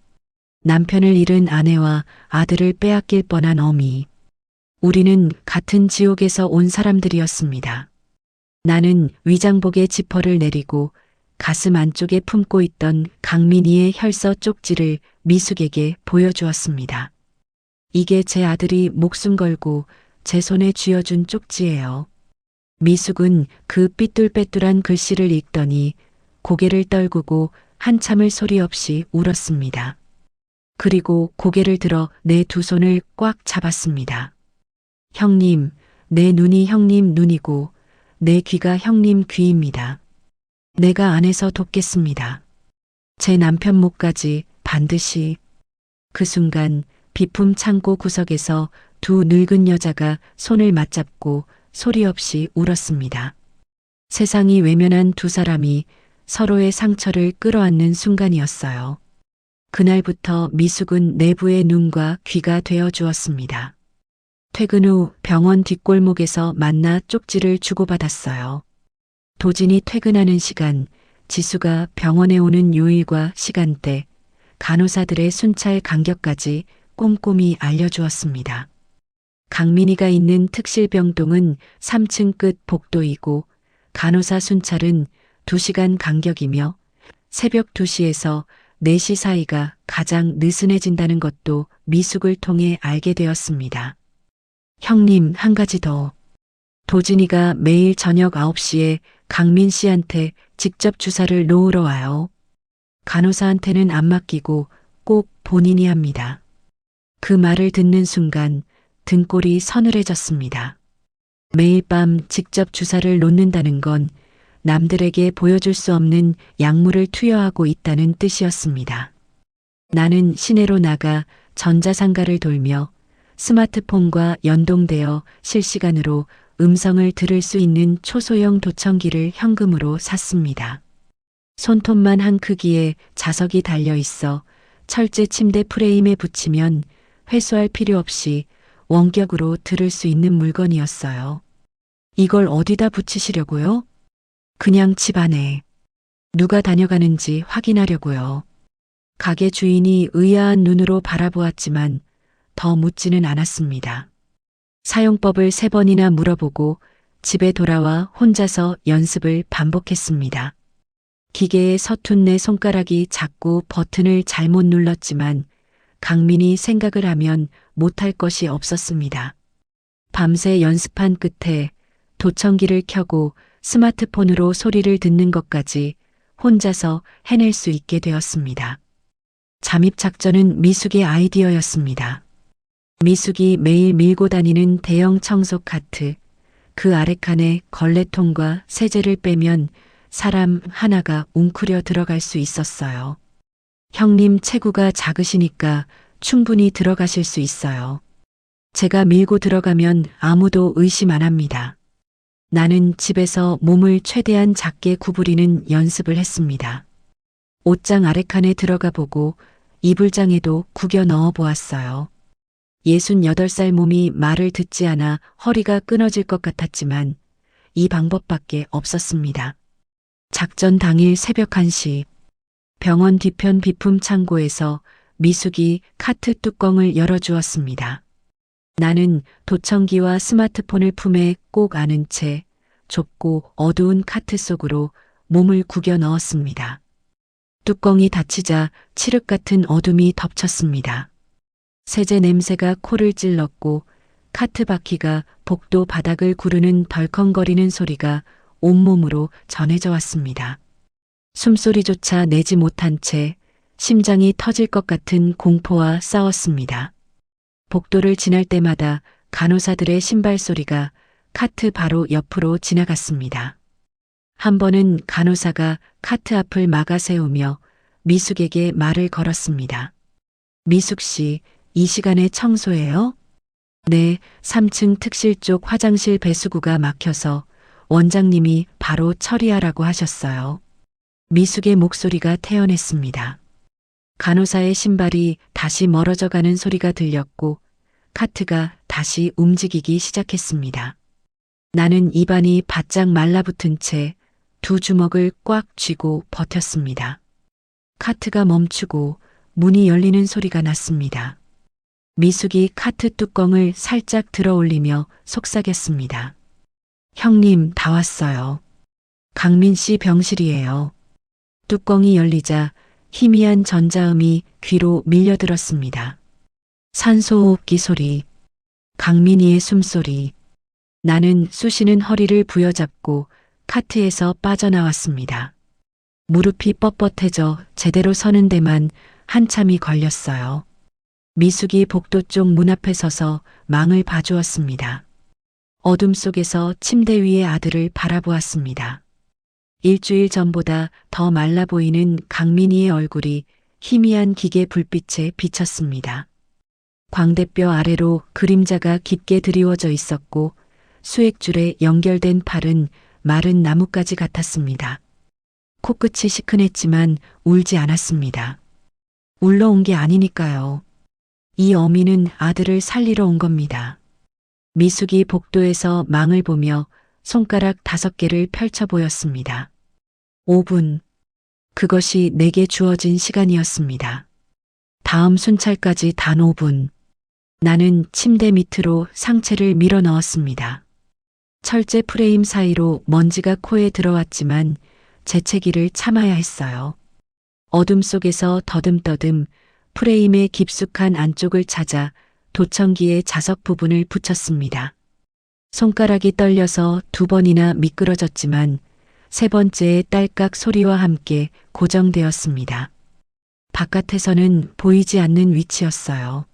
남편을 잃은 아내와 아들을 빼앗길 뻔한 어미. 우리는 같은 지옥에서 온 사람들이었습니다. 나는 위장복의 지퍼를 내리고 가슴 안쪽에 품고 있던 강민희의 혈서 쪽지를 미숙에게 보여주었습니다. 이게 제 아들이 목숨 걸고 제 손에 쥐어준 쪽지예요. 미숙은 그 삐뚤빼뚤한 글씨를 읽더니 고개를 떨구고 한참을 소리 없이 울었습니다. 그리고 고개를 들어 내 두 손을 꽉 잡았습니다. 형님, 내 눈이 형님 눈이고 내 귀가 형님 귀입니다. 내가 안에서 돕겠습니다. 제 남편 목까지 반드시. 그 순간 비품 창고 구석에서 두 늙은 여자가 손을 맞잡고 소리 없이 울었습니다. 세상이 외면한 두 사람이 서로의 상처를 끌어안는 순간이었어요. 그날부터 미숙은 내부의 눈과 귀가 되어 주었습니다. 퇴근 후 병원 뒷골목에서 만나 쪽지를 주고받았어요. 도진이 퇴근하는 시간, 지수가 병원에 오는 요일과 시간대, 간호사들의 순찰 간격까지 꼼꼼히 알려주었습니다. 강민이가 있는 특실병동은 3층 끝 복도이고 간호사 순찰은 2시간 간격이며 새벽 2시에서 4시 사이가 가장 느슨해진다는 것도 미숙을 통해 알게 되었습니다. 형님, 한 가지 더. 도진이가 매일 저녁 9시에 강민 씨한테 직접 주사를 놓으러 와요. 간호사한테는 안 맡기고 꼭 본인이 합니다. 그 말을 듣는 순간 등골이 서늘해졌습니다. 매일 밤 직접 주사를 놓는다는 건 남들에게 보여줄 수 없는 약물을 투여하고 있다는 뜻이었습니다. 나는 시내로 나가 전자상가를 돌며 스마트폰과 연동되어 실시간으로 음성을 들을 수 있는 초소형 도청기를 현금으로 샀습니다. 손톱만 한 크기의 자석이 달려 있어 철제 침대 프레임에 붙이면 회수할 필요 없이 원격으로 들을 수 있는 물건이었어요. 이걸 어디다 붙이시려고요? 그냥 집 안에. 누가 다녀가는지 확인하려고요. 가게 주인이 의아한 눈으로 바라보았지만 더 묻지는 않았습니다. 사용법을 3번이나 물어보고 집에 돌아와 혼자서 연습을 반복했습니다. 기계에 서툰 내 손가락이 자꾸 버튼을 잘못 눌렀지만 강민이 생각을 하면 못할 것이 없었습니다. 밤새 연습한 끝에 도청기를 켜고 스마트폰으로 소리를 듣는 것까지 혼자서 해낼 수 있게 되었습니다. 잠입 작전은 미숙의 아이디어였습니다. 미숙이 매일 밀고 다니는 대형 청소 카트, 그 아래칸에 걸레통과 세제를 빼면 사람 하나가 웅크려 들어갈 수 있었어요. 형님 체구가 작으시니까 충분히 들어가실 수 있어요. 제가 밀고 들어가면 아무도 의심 안 합니다. 나는 집에서 몸을 최대한 작게 구부리는 연습을 했습니다. 옷장 아래칸에 들어가 보고 이불장에도 구겨 넣어 보았어요. 68살 몸이 말을 듣지 않아 허리가 끊어질 것 같았지만 이 방법밖에 없었습니다. 작전 당일 새벽 1시 병원 뒤편 비품 창고에서 미숙이 카트 뚜껑을 열어주었습니다. 나는 도청기와 스마트폰을 품에 꼭 안은 채 좁고 어두운 카트 속으로 몸을 구겨 넣었습니다. 뚜껑이 닫히자 칠흑 같은 어둠이 덮쳤습니다. 세제 냄새가 코를 찔렀고 카트 바퀴가 복도 바닥을 구르는 덜컹거리는 소리가 온몸으로 전해져 왔습니다. 숨소리조차 내지 못한 채 심장이 터질 것 같은 공포와 싸웠습니다. 복도를 지날 때마다 간호사들의 신발 소리가 카트 바로 옆으로 지나갔습니다. 한 번은 간호사가 카트 앞을 막아 세우며 미숙에게 말을 걸었습니다. 미숙 씨, 이 시간에 청소해요? 네, 3층 특실 쪽 화장실 배수구가 막혀서 원장님이 바로 처리하라고 하셨어요. 미숙의 목소리가 태연했습니다. 간호사의 신발이 다시 멀어져 가는 소리가 들렸고 카트가 다시 움직이기 시작했습니다. 나는 입안이 바짝 말라붙은 채 2주먹을 꽉 쥐고 버텼습니다. 카트가 멈추고 문이 열리는 소리가 났습니다. 미숙이 카트 뚜껑을 살짝 들어 올리며 속삭였습니다. 형님, 다 왔어요. 강민 씨 병실이에요. 뚜껑이 열리자 희미한 전자음이 귀로 밀려들었습니다. 산소호흡기 소리, 강민이의 숨소리. 나는 쑤시는 허리를 부여잡고 카트에서 빠져나왔습니다. 무릎이 뻣뻣해져 제대로 서는 데만 한참이 걸렸어요. 미숙이 복도 쪽 문 앞에 서서 망을 봐주었습니다. 어둠 속에서 침대 위의 아들을 바라보았습니다. 일주일 전보다 더 말라 보이는 강민이의 얼굴이 희미한 기계 불빛에 비쳤습니다. 광대뼈 아래로 그림자가 깊게 드리워져 있었고 수액줄에 연결된 팔은 마른 나뭇가지 같았습니다. 코끝이 시큰했지만 울지 않았습니다. 울러온 게 아니니까요. 이 어미는 아들을 살리러 온 겁니다. 미숙이 복도에서 망을 보며 손가락 5개를 펼쳐 보였습니다. 5분. 그것이 내게 주어진 시간이었습니다. 다음 순찰까지 단 5분. 나는 침대 밑으로 상체를 밀어 넣었습니다. 철제 프레임 사이로 먼지가 코에 들어왔지만 재채기를 참아야 했어요. 어둠 속에서 더듬더듬 프레임의 깊숙한 안쪽을 찾아 도청기의 자석 부분을 붙였습니다. 손가락이 떨려서 2번이나 미끄러졌지만 3번째의 딸깍 소리와 함께 고정되었습니다. 바깥에서는 보이지 않는 위치였어요.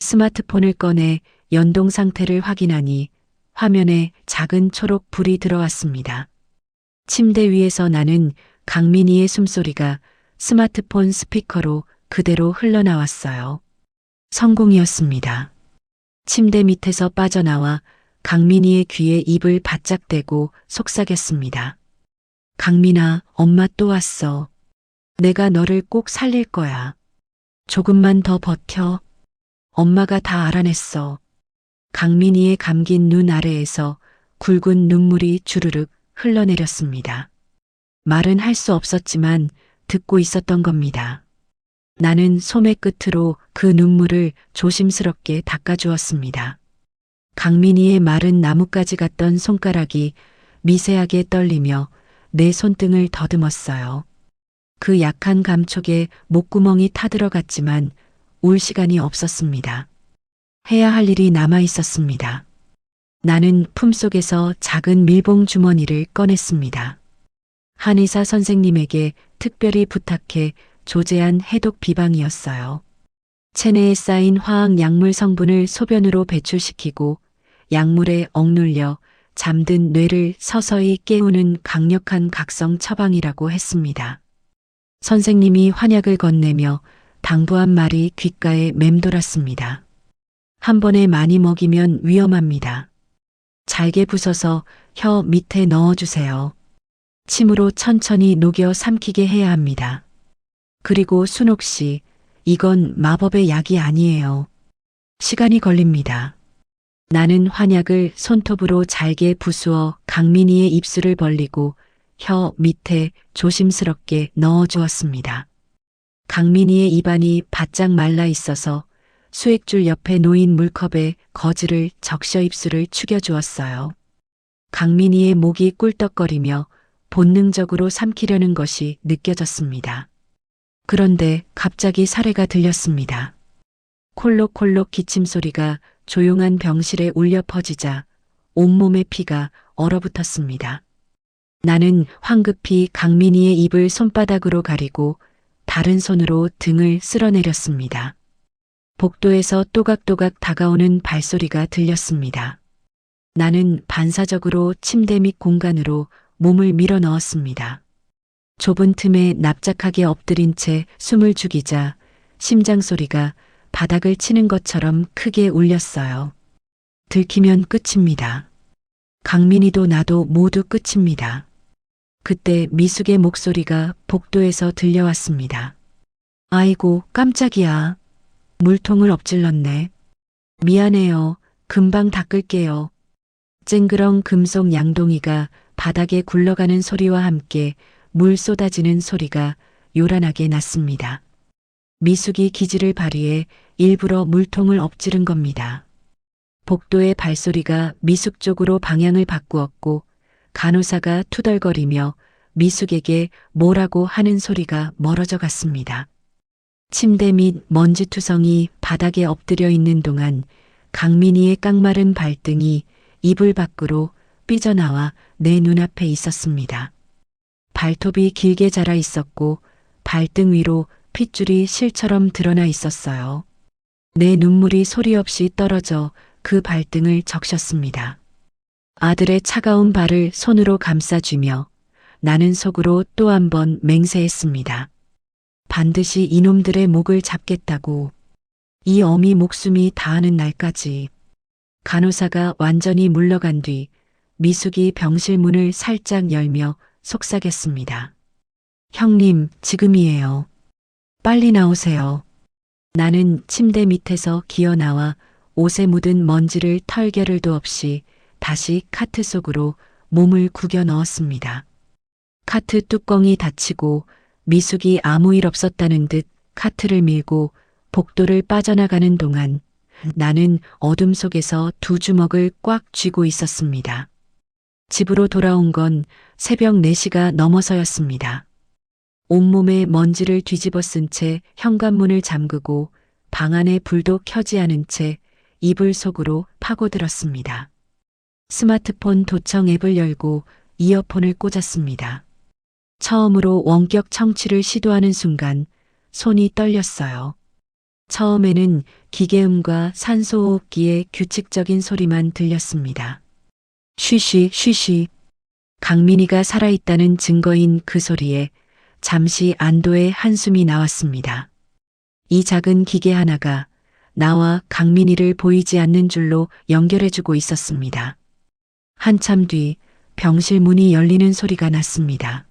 스마트폰을 꺼내 연동 상태를 확인하니 화면에 작은 초록 불이 들어왔습니다. 침대 위에서 나는 강민희의 숨소리가 스마트폰 스피커로 그대로 흘러나왔어요. 성공이었습니다. 침대 밑에서 빠져나와 강민희의 귀에 입을 바짝 대고 속삭였습니다. 강민아, 엄마 또 왔어. 내가 너를 꼭 살릴 거야. 조금만 더 버텨. 엄마가 다 알아냈어. 강민희의 감긴 눈 아래에서 굵은 눈물이 주르륵 흘러내렸습니다. 말은 할 수 없었지만 듣고 있었던 겁니다. 나는 소매 끝으로 그 눈물을 조심스럽게 닦아주었습니다. 강민희의 마른 나뭇가지 같던 손가락이 미세하게 떨리며 내 손등을 더듬었어요. 그 약한 감촉에 목구멍이 타들어갔지만 울 시간이 없었습니다. 해야 할 일이 남아 있었습니다. 나는 품속에서 작은 밀봉 주머니를 꺼냈습니다. 한의사 선생님에게 특별히 부탁해 조제한 해독 비방이었어요. 체내에 쌓인 화학 약물 성분을 소변으로 배출시키고 약물에 억눌려 잠든 뇌를 서서히 깨우는 강력한 각성 처방이라고 했습니다. 선생님이 환약을 건네며 당부한 말이 귓가에 맴돌았습니다. 한 번에 많이 먹이면 위험합니다. 잘게 부숴서 혀 밑에 넣어주세요. 침으로 천천히 녹여 삼키게 해야 합니다. 그리고 순옥 씨, 이건 마법의 약이 아니에요. 시간이 걸립니다. 나는 환약을 손톱으로 잘게 부수어 강민희의 입술을 벌리고 혀 밑에 조심스럽게 넣어주었습니다. 강민희의 입안이 바짝 말라 있어서 수액줄 옆에 놓인 물컵에 거즈를 적셔 입술을 축여주었어요. 강민희의 목이 꿀떡거리며 본능적으로 삼키려는 것이 느껴졌습니다. 그런데 갑자기 사례가 들렸습니다. 콜록콜록 기침 소리가 조용한 병실에 울려 퍼지자 온몸의 피가 얼어붙었습니다. 나는 황급히 강민희의 입을 손바닥으로 가리고 다른 손으로 등을 쓸어내렸습니다. 복도에서 또각또각 다가오는 발소리가 들렸습니다. 나는 반사적으로 침대 밑 공간으로 몸을 밀어 넣었습니다. 좁은 틈에 납작하게 엎드린 채 숨을 죽이자 심장 소리가 바닥을 치는 것처럼 크게 울렸어요. 들키면 끝입니다. 강민희도 나도 모두 끝입니다. 그때 미숙의 목소리가 복도에서 들려왔습니다. 아이고, 깜짝이야. 물통을 엎질렀네. 미안해요. 금방 닦을게요. 쨍그렁 금속 양동이가 바닥에 굴러가는 소리와 함께 물 쏟아지는 소리가 요란하게 났습니다. 미숙이 기지를 발휘해 일부러 물통을 엎지른 겁니다. 복도의 발소리가 미숙 쪽으로 방향을 바꾸었고 간호사가 투덜거리며 미숙에게 뭐라고 하는 소리가 멀어져 갔습니다. 침대 밑 먼지투성이 바닥에 엎드려 있는 동안 강민희의 깡마른 발등이 이불 밖으로 삐져나와 내 눈앞에 있었습니다. 발톱이 길게 자라 있었고 발등 위로 핏줄이 실처럼 드러나 있었어요. 내 눈물이 소리 없이 떨어져 그 발등을 적셨습니다. 아들의 차가운 발을 손으로 감싸주며 나는 속으로 또 한 번 맹세했습니다. 반드시 이놈들의 목을 잡겠다고. 이 어미 목숨이 다하는 날까지. 간호사가 완전히 물러간 뒤 미숙이 병실 문을 살짝 열며 속삭였습니다. 형님, 지금이에요. 빨리 나오세요. 나는 침대 밑에서 기어 나와 옷에 묻은 먼지를 털겨를도 없이 다시 카트 속으로 몸을 구겨 넣었습니다. 카트 뚜껑이 닫히고 미숙이 아무 일 없었다는 듯 카트를 밀고 복도를 빠져나가는 동안 나는 어둠 속에서 두 주먹을 꽉 쥐고 있었습니다. 집으로 돌아온 건 새벽 4시가 넘어서였습니다. 온몸에 먼지를 뒤집어 쓴 채 현관문을 잠그고 방 안에 불도 켜지 않은 채 이불 속으로 파고들었습니다. 스마트폰 도청 앱을 열고 이어폰을 꽂았습니다. 처음으로 원격 청취를 시도하는 순간 손이 떨렸어요. 처음에는 기계음과 산소호흡기의 규칙적인 소리만 들렸습니다. 쉬쉬 쉬쉬. 강민이가 살아있다는 증거인 그 소리에 잠시 안도의 한숨이 나왔습니다. 이 작은 기계 하나가 나와 강민이를 보이지 않는 줄로 연결해주고 있었습니다. 한참 뒤 병실 문이 열리는 소리가 났습니다.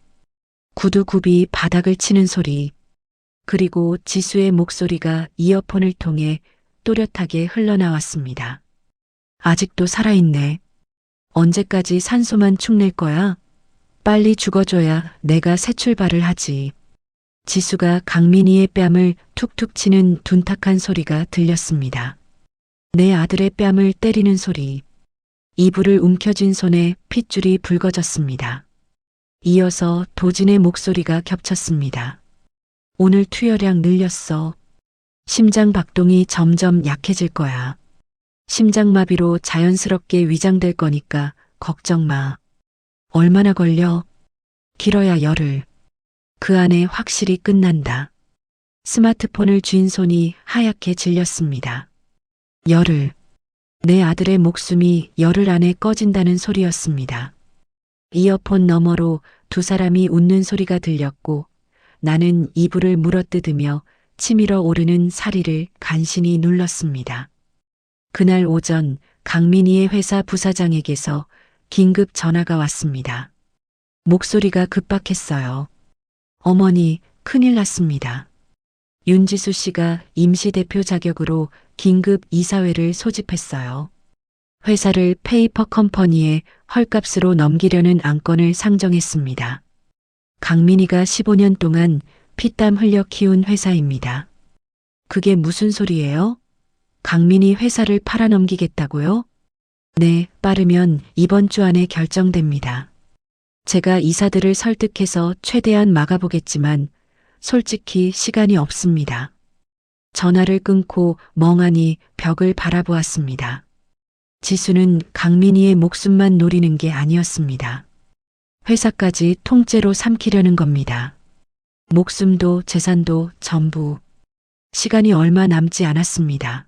구두굽이 바닥을 치는 소리, 그리고 지수의 목소리가 이어폰을 통해 또렷하게 흘러나왔습니다. 아직도 살아있네. 언제까지 산소만 축낼 거야? 빨리 죽어줘야 내가 새 출발을 하지. 지수가 강민이의 뺨을 툭툭 치는 둔탁한 소리가 들렸습니다. 내 아들의 뺨을 때리는 소리. 이불을 움켜쥔 손에 핏줄이 붉어졌습니다. 이어서 도진의 목소리가 겹쳤습니다. 오늘 투여량 늘렸어. 심장 박동이 점점 약해질 거야. 심장마비로 자연스럽게 위장될 거니까 걱정 마. 얼마나 걸려? 길어야 열흘. 그 안에 확실히 끝난다. 스마트폰을 쥔 손이 하얗게 질렸습니다. 열흘. 내 아들의 목숨이 열흘 안에 꺼진다는 소리였습니다. 이어폰 너머로 두 사람이 웃는 소리가 들렸고 나는 이불을 물어뜯으며 치밀어 오르는 사리를 간신히 눌렀습니다. 그날 오전 강민이의 회사 부사장에게서 긴급 전화가 왔습니다. 목소리가 급박했어요. 어머니, 큰일 났습니다. 윤지수 씨가 임시대표 자격으로 긴급 이사회를 소집했어요. 회사를 페이퍼 컴퍼니에 헐값으로 넘기려는 안건을 상정했습니다. 강민이가 15년 동안 피땀 흘려 키운 회사입니다. 그게 무슨 소리예요? 강민이 회사를 팔아넘기겠다고요? 네, 빠르면 이번 주 안에 결정됩니다. 제가 이사들을 설득해서 최대한 막아보겠지만 솔직히 시간이 없습니다. 전화를 끊고 멍하니 벽을 바라보았습니다. 지수는 강민이의 목숨만 노리는 게 아니었습니다. 회사까지 통째로 삼키려는 겁니다. 목숨도 재산도 전부. 시간이 얼마 남지 않았습니다.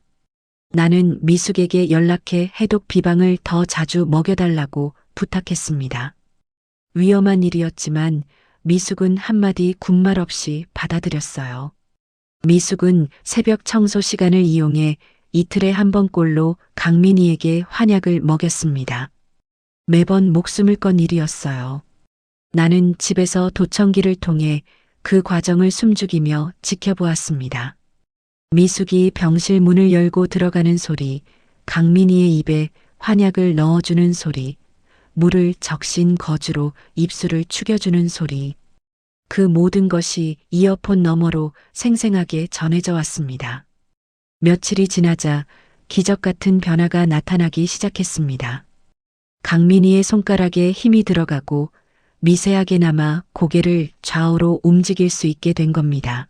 나는 미숙에게 연락해 해독 비방을 더 자주 먹여달라고 부탁했습니다. 위험한 일이었지만 미숙은 한마디 군말 없이 받아들였어요. 미숙은 새벽 청소 시간을 이용해 이틀에 한 번꼴로 강민이에게 환약을 먹였습니다. 매번 목숨을 건 일이었어요. 나는 집에서 도청기를 통해 그 과정을 숨죽이며 지켜보았습니다. 미숙이 병실 문을 열고 들어가는 소리, 강민이의 입에 환약을 넣어주는 소리, 물을 적신 거즈로 입술을 축여주는 소리. 그 모든 것이 이어폰 너머로 생생하게 전해져 왔습니다. 며칠이 지나자 기적 같은 변화가 나타나기 시작했습니다. 강민이의 손가락에 힘이 들어가고 미세하게나마 고개를 좌우로 움직일 수 있게 된 겁니다.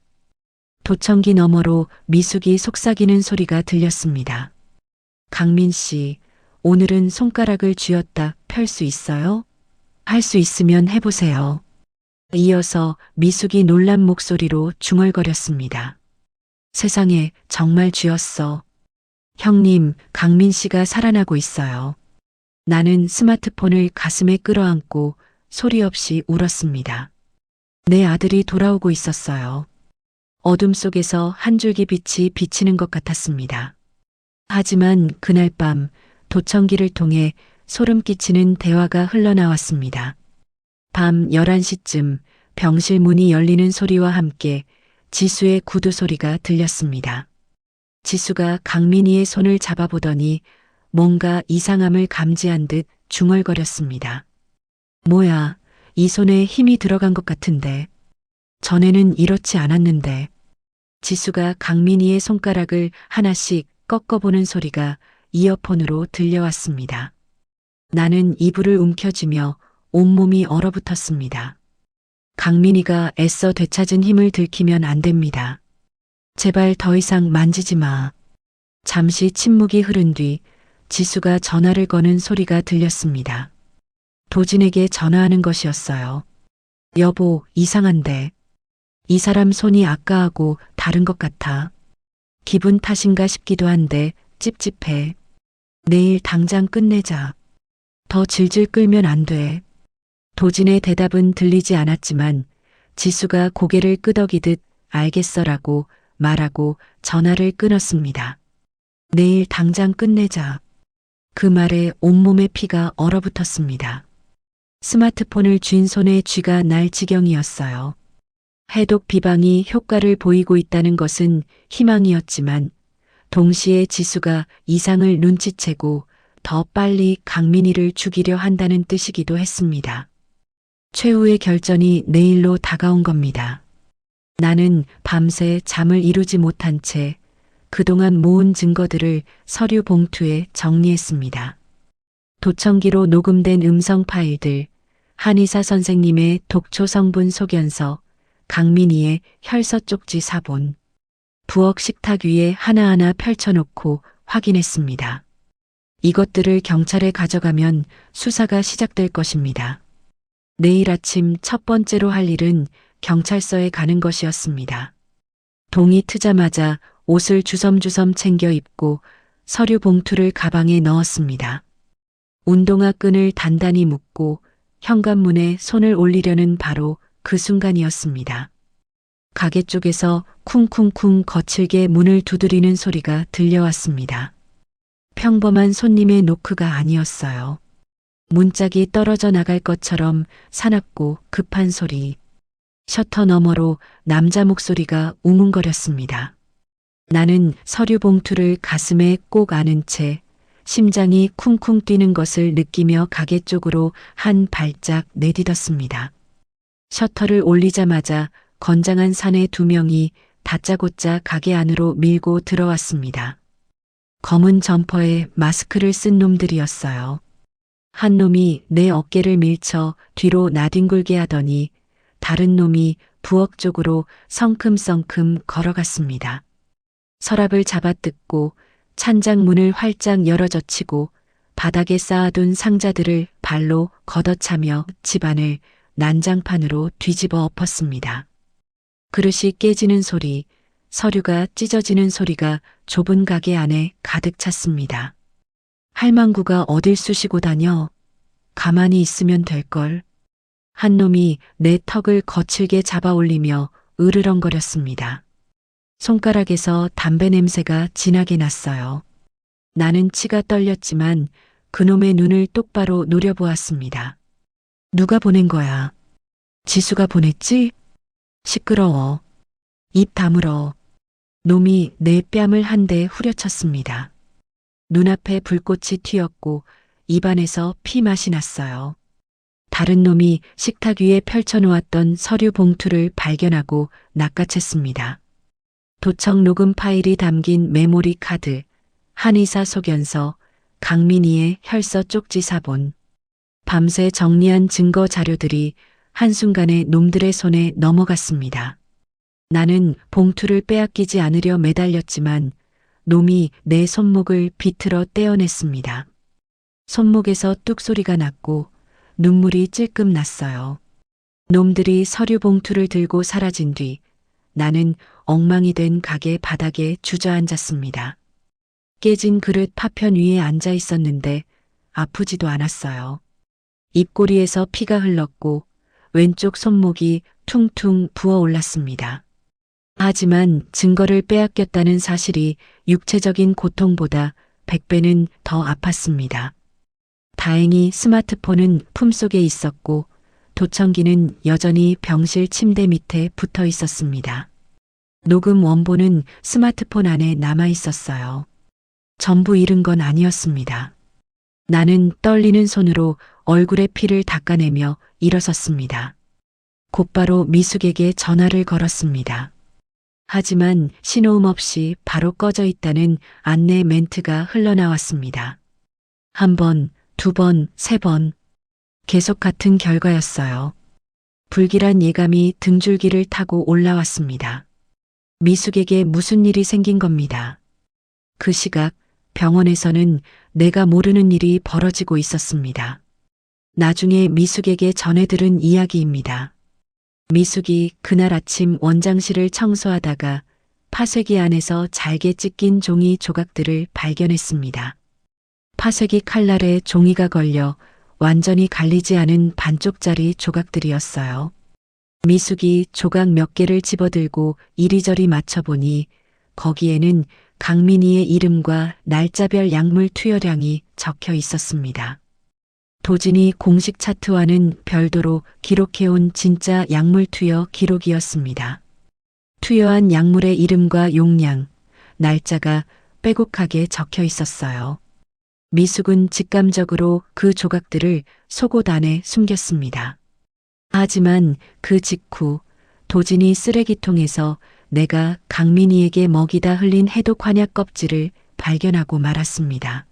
도청기 너머로 미숙이 속삭이는 소리가 들렸습니다. 강민 씨, 오늘은 손가락을 쥐었다 펼 수 있어요? 할 수 있으면 해보세요. 이어서 미숙이 놀란 목소리로 중얼거렸습니다. 세상에 정말 쥐었어. 형님, 강민 씨가 살아나고 있어요. 나는 스마트폰을 가슴에 끌어안고 소리 없이 울었습니다. 내 아들이 돌아오고 있었어요. 어둠 속에서 한 줄기 빛이 비치는 것 같았습니다. 하지만 그날 밤 도청기를 통해 소름 끼치는 대화가 흘러나왔습니다. 밤 11시쯤 병실 문이 열리는 소리와 함께 지수의 구두 소리가 들렸습니다. 지수가 강민이의 손을 잡아보더니 뭔가 이상함을 감지한 듯 중얼거렸습니다. 뭐야, 이 손에 힘이 들어간 것 같은데. 전에는 이렇지 않았는데. 지수가 강민이의 손가락을 하나씩 꺾어보는 소리가 이어폰으로 들려왔습니다. 나는 이불을 움켜쥐며 온몸이 얼어붙었습니다. 강민이가 애써 되찾은 힘을 들키면 안 됩니다. 제발 더 이상 만지지 마. 잠시 침묵이 흐른 뒤 지수가 전화를 거는 소리가 들렸습니다. 도진에게 전화하는 것이었어요. 여보, 이상한데. 이 사람 손이 아까하고 다른 것 같아. 기분 탓인가 싶기도 한데 찝찝해. 내일 당장 끝내자. 더 질질 끌면 안 돼. 도진의 대답은 들리지 않았지만 지수가 고개를 끄덕이듯 알겠어라고 말하고 전화를 끊었습니다. 내일 당장 끝내자. 그 말에 온몸에 피가 얼어붙었습니다. 스마트폰을 쥔 손에 쥐가 날 지경이었어요. 해독 비방이 효과를 보이고 있다는 것은 희망이었지만 동시에 지수가 이상을 눈치채고 더 빨리 강민이를 죽이려 한다는 뜻이기도 했습니다. 최후의 결전이 내일로 다가온 겁니다. 나는 밤새 잠을 이루지 못한 채 그동안 모은 증거들을 서류 봉투에 정리했습니다. 도청기로 녹음된 음성 파일들, 한의사 선생님의 독초 성분 소견서, 강민이의 혈서 쪽지 사본, 부엌 식탁 위에 하나하나 펼쳐놓고 확인했습니다. 이것들을 경찰에 가져가면 수사가 시작될 것입니다. 내일 아침 첫 번째로 할 일은 경찰서에 가는 것이었습니다. 동이 트자마자 옷을 주섬주섬 챙겨 입고 서류 봉투를 가방에 넣었습니다. 운동화 끈을 단단히 묶고 현관문에 손을 올리려는 바로 그 순간이었습니다. 가게 쪽에서 쿵쿵쿵 거칠게 문을 두드리는 소리가 들려왔습니다. 평범한 손님의 노크가 아니었어요. 문짝이 떨어져 나갈 것처럼 사납고 급한 소리. 셔터 너머로 남자 목소리가 웅웅거렸습니다. 나는 서류 봉투를 가슴에 꼭 안은 채 심장이 쿵쿵 뛰는 것을 느끼며 가게 쪽으로 한 발짝 내딛었습니다. 셔터를 올리자마자 건장한 사내 2명이 다짜고짜 가게 안으로 밀고 들어왔습니다. 검은 점퍼에 마스크를 쓴 놈들이었어요. 한 놈이 내 어깨를 밀쳐 뒤로 나뒹굴게 하더니 다른 놈이 부엌 쪽으로 성큼성큼 걸어갔습니다. 서랍을 잡아뜯고 찬장 문을 활짝 열어젖히고 바닥에 쌓아둔 상자들을 발로 걷어차며 집안을 난장판으로 뒤집어 엎었습니다. 그릇이 깨지는 소리, 서류가 찢어지는 소리가 좁은 가게 안에 가득 찼습니다. 할망구가 어딜 쑤시고 다녀? 가만히 있으면 될걸. 한 놈이 내 턱을 거칠게 잡아 올리며 으르렁거렸습니다. 손가락에서 담배 냄새가 진하게 났어요. 나는 치가 떨렸지만 그놈의 눈을 똑바로 노려보았습니다. 누가 보낸 거야? 지수가 보냈지? 시끄러워. 입 다물어. 놈이 내 뺨을 한 대 후려쳤습니다. 눈앞에 불꽃이 튀었고 입안에서 피맛이 났어요. 다른 놈이 식탁 위에 펼쳐놓았던 서류 봉투를 발견하고 낚아챘습니다. 도청 녹음 파일이 담긴 메모리 카드, 한의사 소견서, 강민이의 혈서 쪽지 사본. 밤새 정리한 증거 자료들이 한순간에 놈들의 손에 넘어갔습니다. 나는 봉투를 빼앗기지 않으려 매달렸지만 놈이 내 손목을 비틀어 떼어냈습니다. 손목에서 뚝 소리가 났고 눈물이 찔끔 났어요. 놈들이 서류 봉투를 들고 사라진 뒤 나는 엉망이 된 가게 바닥에 주저앉았습니다. 깨진 그릇 파편 위에 앉아 있었는데 아프지도 않았어요. 입꼬리에서 피가 흘렀고 왼쪽 손목이 퉁퉁 부어올랐습니다. 하지만 증거를 빼앗겼다는 사실이 육체적인 고통보다 100배는 더 아팠습니다. 다행히 스마트폰은 품속에 있었고 도청기는 여전히 병실 침대 밑에 붙어 있었습니다. 녹음 원본은 스마트폰 안에 남아 있었어요. 전부 잃은 건 아니었습니다. 나는 떨리는 손으로 얼굴의 피를 닦아내며 일어섰습니다. 곧바로 미숙에게 전화를 걸었습니다. 하지만 신호음 없이 바로 꺼져 있다는 안내 멘트가 흘러나왔습니다. 한 번, 두 번, 세 번. 계속 같은 결과였어요. 불길한 예감이 등줄기를 타고 올라왔습니다. 미숙에게 무슨 일이 생긴 겁니다. 그 시각 병원에서는 내가 모르는 일이 벌어지고 있었습니다. 나중에 미숙에게 전해 들은 이야기입니다. 미숙이 그날 아침 원장실을 청소하다가 파쇄기 안에서 잘게 찢긴 종이 조각들을 발견했습니다. 파쇄기 칼날에 종이가 걸려 완전히 갈리지 않은 반쪽짜리 조각들이었어요. 미숙이 조각 몇 개를 집어들고 이리저리 맞춰보니 거기에는 강민희의 이름과 날짜별 약물 투여량이 적혀 있었습니다. 도진이 공식 차트와는 별도로 기록해온 진짜 약물 투여 기록이었습니다. 투여한 약물의 이름과 용량, 날짜가 빼곡하게 적혀 있었어요. 미숙은 직감적으로 그 조각들을 속옷 안에 숨겼습니다. 하지만 그 직후 도진이 쓰레기통에서 내가 강민희에게 먹이다 흘린 해독 환약 껍질을 발견하고 말았습니다.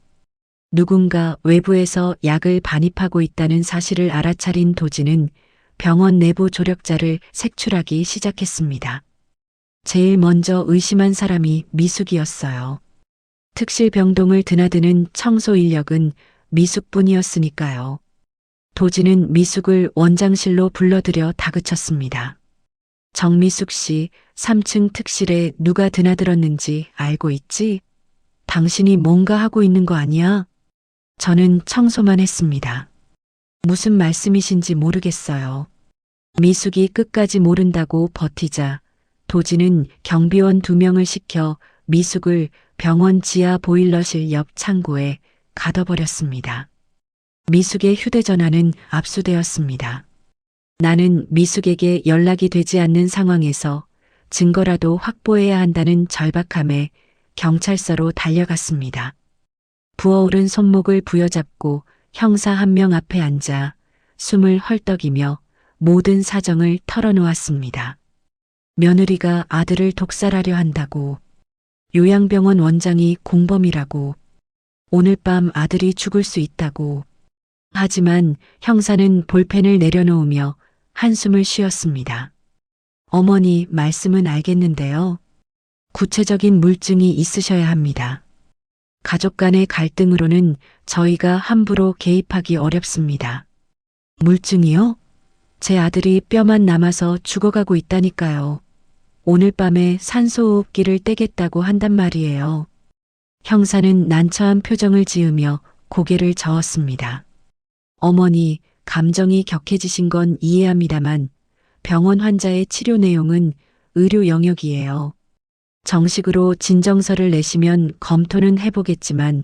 누군가 외부에서 약을 반입하고 있다는 사실을 알아차린 도진은 병원 내부 조력자를 색출하기 시작했습니다. 제일 먼저 의심한 사람이 미숙이었어요. 특실병동을 드나드는 청소 인력은 미숙뿐이었으니까요. 도진은 미숙을 원장실로 불러들여 다그쳤습니다. 정미숙 씨, 3층 특실에 누가 드나들었는지 알고 있지? 당신이 뭔가 하고 있는 거 아니야? 저는 청소만 했습니다. 무슨 말씀이신지 모르겠어요. 미숙이 끝까지 모른다고 버티자 도진은 경비원 2명을 시켜 미숙을 병원 지하 보일러실 옆 창고에 가둬버렸습니다. 미숙의 휴대전화는 압수되었습니다. 나는 미숙에게 연락이 되지 않는 상황에서 증거라도 확보해야 한다는 절박함에 경찰서로 달려갔습니다. 부어오른 손목을 부여잡고 형사 1명 앞에 앉아 숨을 헐떡이며 모든 사정을 털어놓았습니다. 며느리가 아들을 독살하려 한다고, 요양병원 원장이 공범이라고, 오늘 밤 아들이 죽을 수 있다고. 하지만 형사는 볼펜을 내려놓으며 한숨을 쉬었습니다. 어머니 말씀은 알겠는데요. 구체적인 물증이 있으셔야 합니다. 가족 간의 갈등으로는 저희가 함부로 개입하기 어렵습니다. 물증이요? 제 아들이 뼈만 남아서 죽어가고 있다니까요. 오늘 밤에 산소호흡기를 떼겠다고 한단 말이에요. 형사는 난처한 표정을 지으며 고개를 저었습니다. 어머니, 감정이 격해지신 건 이해합니다만 병원 환자의 치료 내용은 의료 영역이에요. 정식으로 진정서를 내시면 검토는 해보겠지만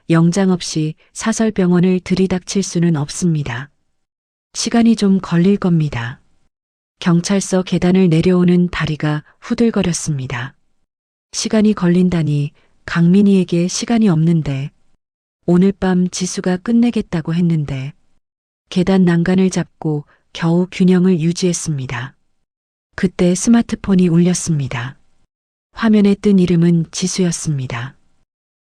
영장 없이 사설병원을 들이닥칠 수는 없습니다. 시간이 좀 걸릴 겁니다. 경찰서 계단을 내려오는 다리가 후들거렸습니다. 시간이 걸린다니 강민희에게 시간이 없는데 오늘 밤 지수가 끝내겠다고 했는데 계단 난간을 잡고 겨우 균형을 유지했습니다. 그때 스마트폰이 울렸습니다. 화면에 뜬 이름은 지수였습니다.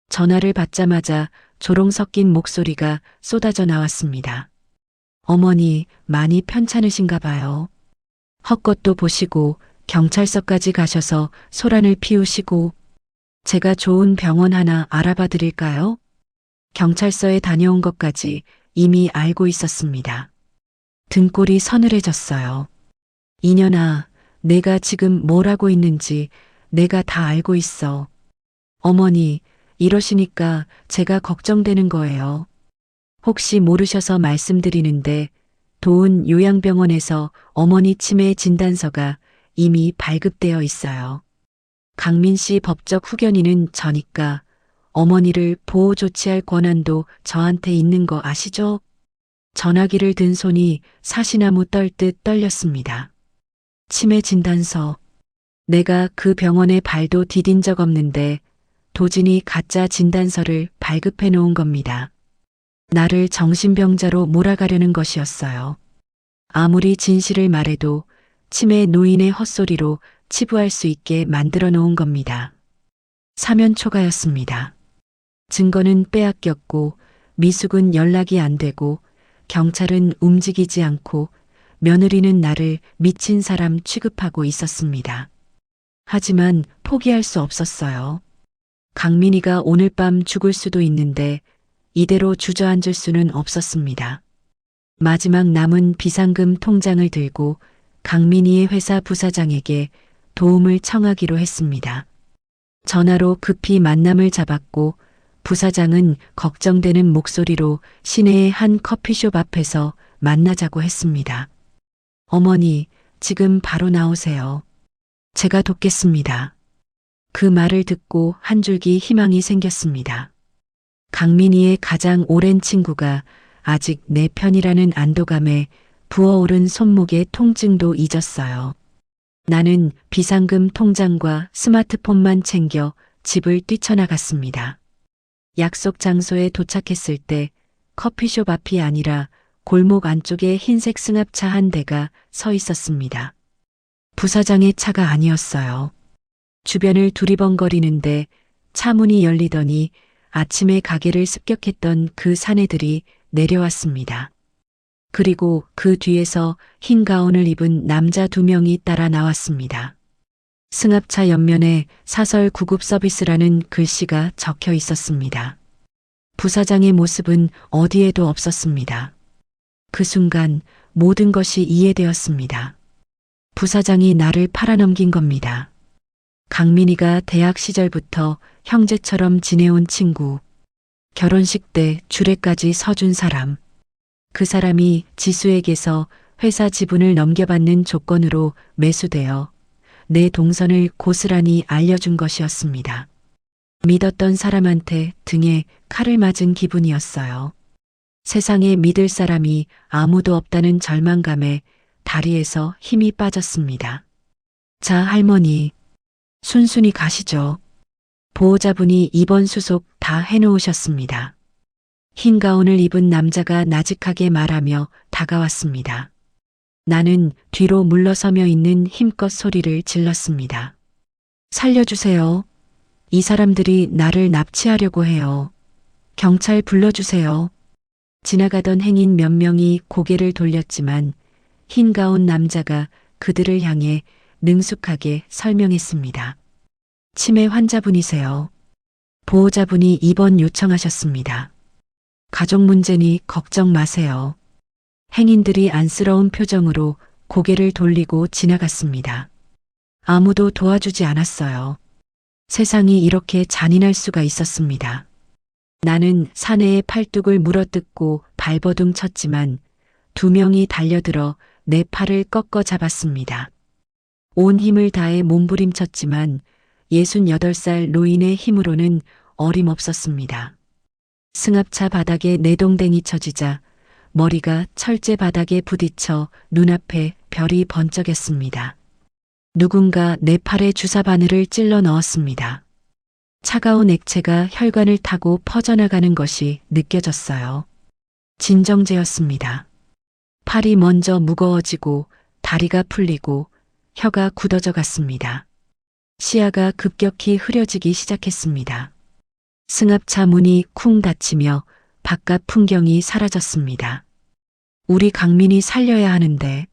전화를 받자마자 조롱 섞인 목소리가 쏟아져 나왔습니다. 어머니, 많이 편찮으신가 봐요. 헛것도 보시고 경찰서까지 가셔서 소란을 피우시고 제가 좋은 병원 하나 알아봐 드릴까요? 경찰서에 다녀온 것까지 이미 알고 있었습니다. 등골이 서늘해졌어요. 이년아, 내가 지금 뭘 하고 있는지 내가 다 알고 있어. 어머니, 이러시니까 제가 걱정되는 거예요. 혹시 모르셔서 말씀드리는데 도은 요양병원에서 어머니 치매 진단서가 이미 발급되어 있어요. 강민 씨 법적 후견인은 저니까 어머니를 보호 조치할 권한도 저한테 있는 거 아시죠? 전화기를 든 손이 사시나무 떨듯 떨렸습니다. 치매 진단서. 내가 그 병원에 발도 디딘 적 없는데 도진이 가짜 진단서를 발급해 놓은 겁니다. 나를 정신병자로 몰아가려는 것이었어요. 아무리 진실을 말해도 치매 노인의 헛소리로 치부할 수 있게 만들어 놓은 겁니다. 사면 초가였습니다. 증거는 빼앗겼고 미숙은 연락이 안 되고 경찰은 움직이지 않고 며느리는 나를 미친 사람 취급하고 있었습니다. 하지만 포기할 수 없었어요. 강민이가 오늘 밤 죽을 수도 있는데 이대로 주저앉을 수는 없었습니다. 마지막 남은 비상금 통장을 들고 강민이의 회사 부사장에게 도움을 청하기로 했습니다. 전화로 급히 만남을 잡았고 부사장은 걱정되는 목소리로 시내의 한 커피숍 앞에서 만나자고 했습니다. 어머니, 지금 바로 나오세요. 제가 돕겠습니다. 그 말을 듣고 한 줄기 희망이 생겼습니다. 강민이의 가장 오랜 친구가 아직 내 편이라는 안도감에 부어오른 손목의 통증도 잊었어요. 나는 비상금 통장과 스마트폰만 챙겨 집을 뛰쳐나갔습니다. 약속 장소에 도착했을 때 커피숍 앞이 아니라 골목 안쪽에 흰색 승합차 한 대가 서 있었습니다. 부사장의 차가 아니었어요. 주변을 두리번거리는데 차 문이 열리더니 아침에 가게를 습격했던 그 사내들이 내려왔습니다. 그리고 그 뒤에서 흰 가운을 입은 남자 2명이 따라 나왔습니다. 승합차 옆면에 사설 구급 서비스라는 글씨가 적혀 있었습니다. 부사장의 모습은 어디에도 없었습니다. 그 순간 모든 것이 이해되었습니다. 부사장이 나를 팔아넘긴 겁니다. 강민이가 대학 시절부터 형제처럼 지내온 친구, 결혼식 때 주례까지 서준 사람, 그 사람이 지수에게서 회사 지분을 넘겨받는 조건으로 매수되어 내 동선을 고스란히 알려준 것이었습니다. 믿었던 사람한테 등에 칼을 맞은 기분이었어요. 세상에 믿을 사람이 아무도 없다는 절망감에 다리에서 힘이 빠졌습니다. 자, 할머니, 순순히 가시죠. 보호자분이 입원 수속 다 해놓으셨습니다. 흰 가운을 입은 남자가 나직하게 말하며 다가왔습니다. 나는 뒤로 물러서며 있는 힘껏 소리를 질렀습니다. 살려주세요. 이 사람들이 나를 납치하려고 해요. 경찰 불러주세요. 지나가던 행인 몇 명이 고개를 돌렸지만 흰 가운 남자가 그들을 향해 능숙하게 설명했습니다. 치매 환자분이세요. 보호자분이 입원 요청하셨습니다. 가족 문제니 걱정 마세요. 행인들이 안쓰러운 표정으로 고개를 돌리고 지나갔습니다. 아무도 도와주지 않았어요. 세상이 이렇게 잔인할 수가 있었습니다. 나는 사내의 팔뚝을 물어뜯고 발버둥 쳤지만 2명이 달려들어 내 팔을 꺾어 잡았습니다. 온 힘을 다해 몸부림쳤지만 68살 노인의 힘으로는 어림없었습니다. 승합차 바닥에 내동댕이 쳐지자 머리가 철제 바닥에 부딪혀 눈앞에 별이 번쩍였습니다. 누군가 내 팔에 주사 바늘을 찔러 넣었습니다. 차가운 액체가 혈관을 타고 퍼져나가는 것이 느껴졌어요. 진정제였습니다. 팔이 먼저 무거워지고 다리가 풀리고 혀가 굳어져 갔습니다. 시야가 급격히 흐려지기 시작했습니다. 승합차 문이 쿵 닫히며 바깥 풍경이 사라졌습니다. 우리 강민이 살려야 하는데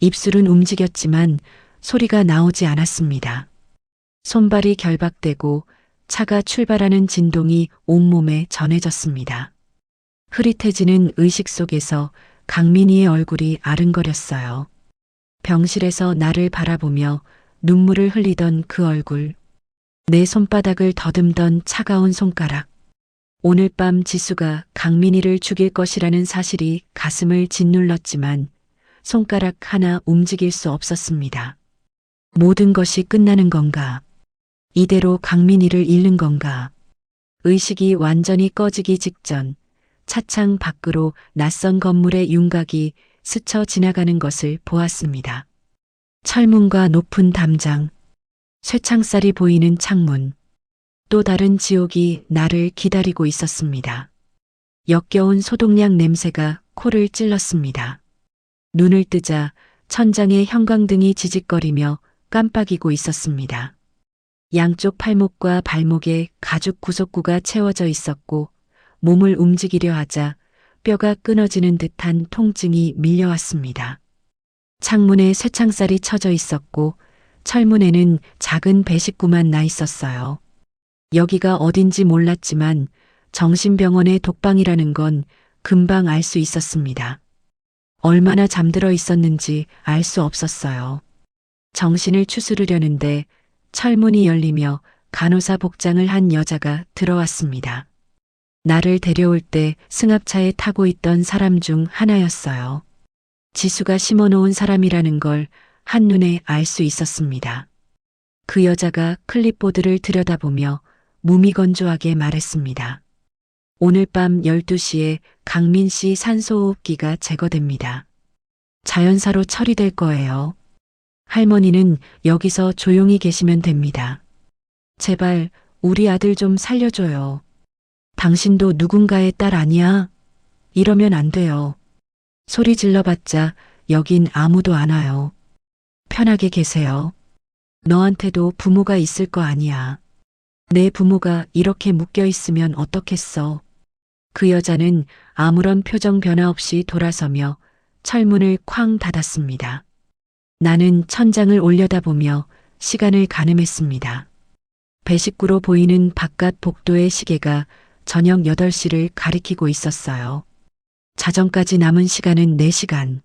입술은 움직였지만 소리가 나오지 않았습니다. 손발이 결박되고 차가 출발하는 진동이 온몸에 전해졌습니다. 흐릿해지는 의식 속에서 강민이의 얼굴이 아른거렸어요. 병실에서 나를 바라보며 눈물을 흘리던 그 얼굴, 내 손바닥을 더듬던 차가운 손가락, 오늘 밤 지수가 강민이를 죽일 것이라는 사실이 가슴을 짓눌렀지만 손가락 하나 움직일 수 없었습니다. 모든 것이 끝나는 건가? 이대로 강민이를 잃는 건가? 의식이 완전히 꺼지기 직전 차창 밖으로 낯선 건물의 윤곽이 스쳐 지나가는 것을 보았습니다. 철문과 높은 담장, 쇠창살이 보이는 창문, 또 다른 지옥이 나를 기다리고 있었습니다. 역겨운 소독약 냄새가 코를 찔렀습니다. 눈을 뜨자 천장에 형광등이 지직거리며 깜빡이고 있었습니다. 양쪽 팔목과 발목에 가죽 구속구가 채워져 있었고 몸을 움직이려 하자 뼈가 끊어지는 듯한 통증이 밀려왔습니다. 창문에 쇠창살이 쳐져 있었고 철문에는 작은 배식구만 나 있었어요. 여기가 어딘지 몰랐지만 정신병원의 독방이라는 건 금방 알 수 있었습니다. 얼마나 잠들어 있었는지 알 수 없었어요. 정신을 추스르려는데 철문이 열리며 간호사 복장을 한 여자가 들어왔습니다. 나를 데려올 때 승합차에 타고 있던 사람 중 하나였어요. 지수가 심어놓은 사람이라는 걸 한눈에 알 수 있었습니다. 그 여자가 클립보드를 들여다보며 무미건조하게 말했습니다. 오늘 밤 12시에 강민 씨 산소호흡기가 제거됩니다. 자연사로 처리될 거예요. 할머니는 여기서 조용히 계시면 됩니다. 제발 우리 아들 좀 살려줘요. 당신도 누군가의 딸 아니야? 이러면 안 돼요. 소리 질러봤자 여긴 아무도 안 와요. 편하게 계세요. 너한테도 부모가 있을 거 아니야. 내 부모가 이렇게 묶여 있으면 어떻겠어. 그 여자는 아무런 표정 변화 없이 돌아서며 철문을 쾅 닫았습니다. 나는 천장을 올려다보며 시간을 가늠했습니다. 배식구로 보이는 바깥 복도의 시계가 저녁 8시를 가리키고 있었어요. 자정까지 남은 시간은 4시간.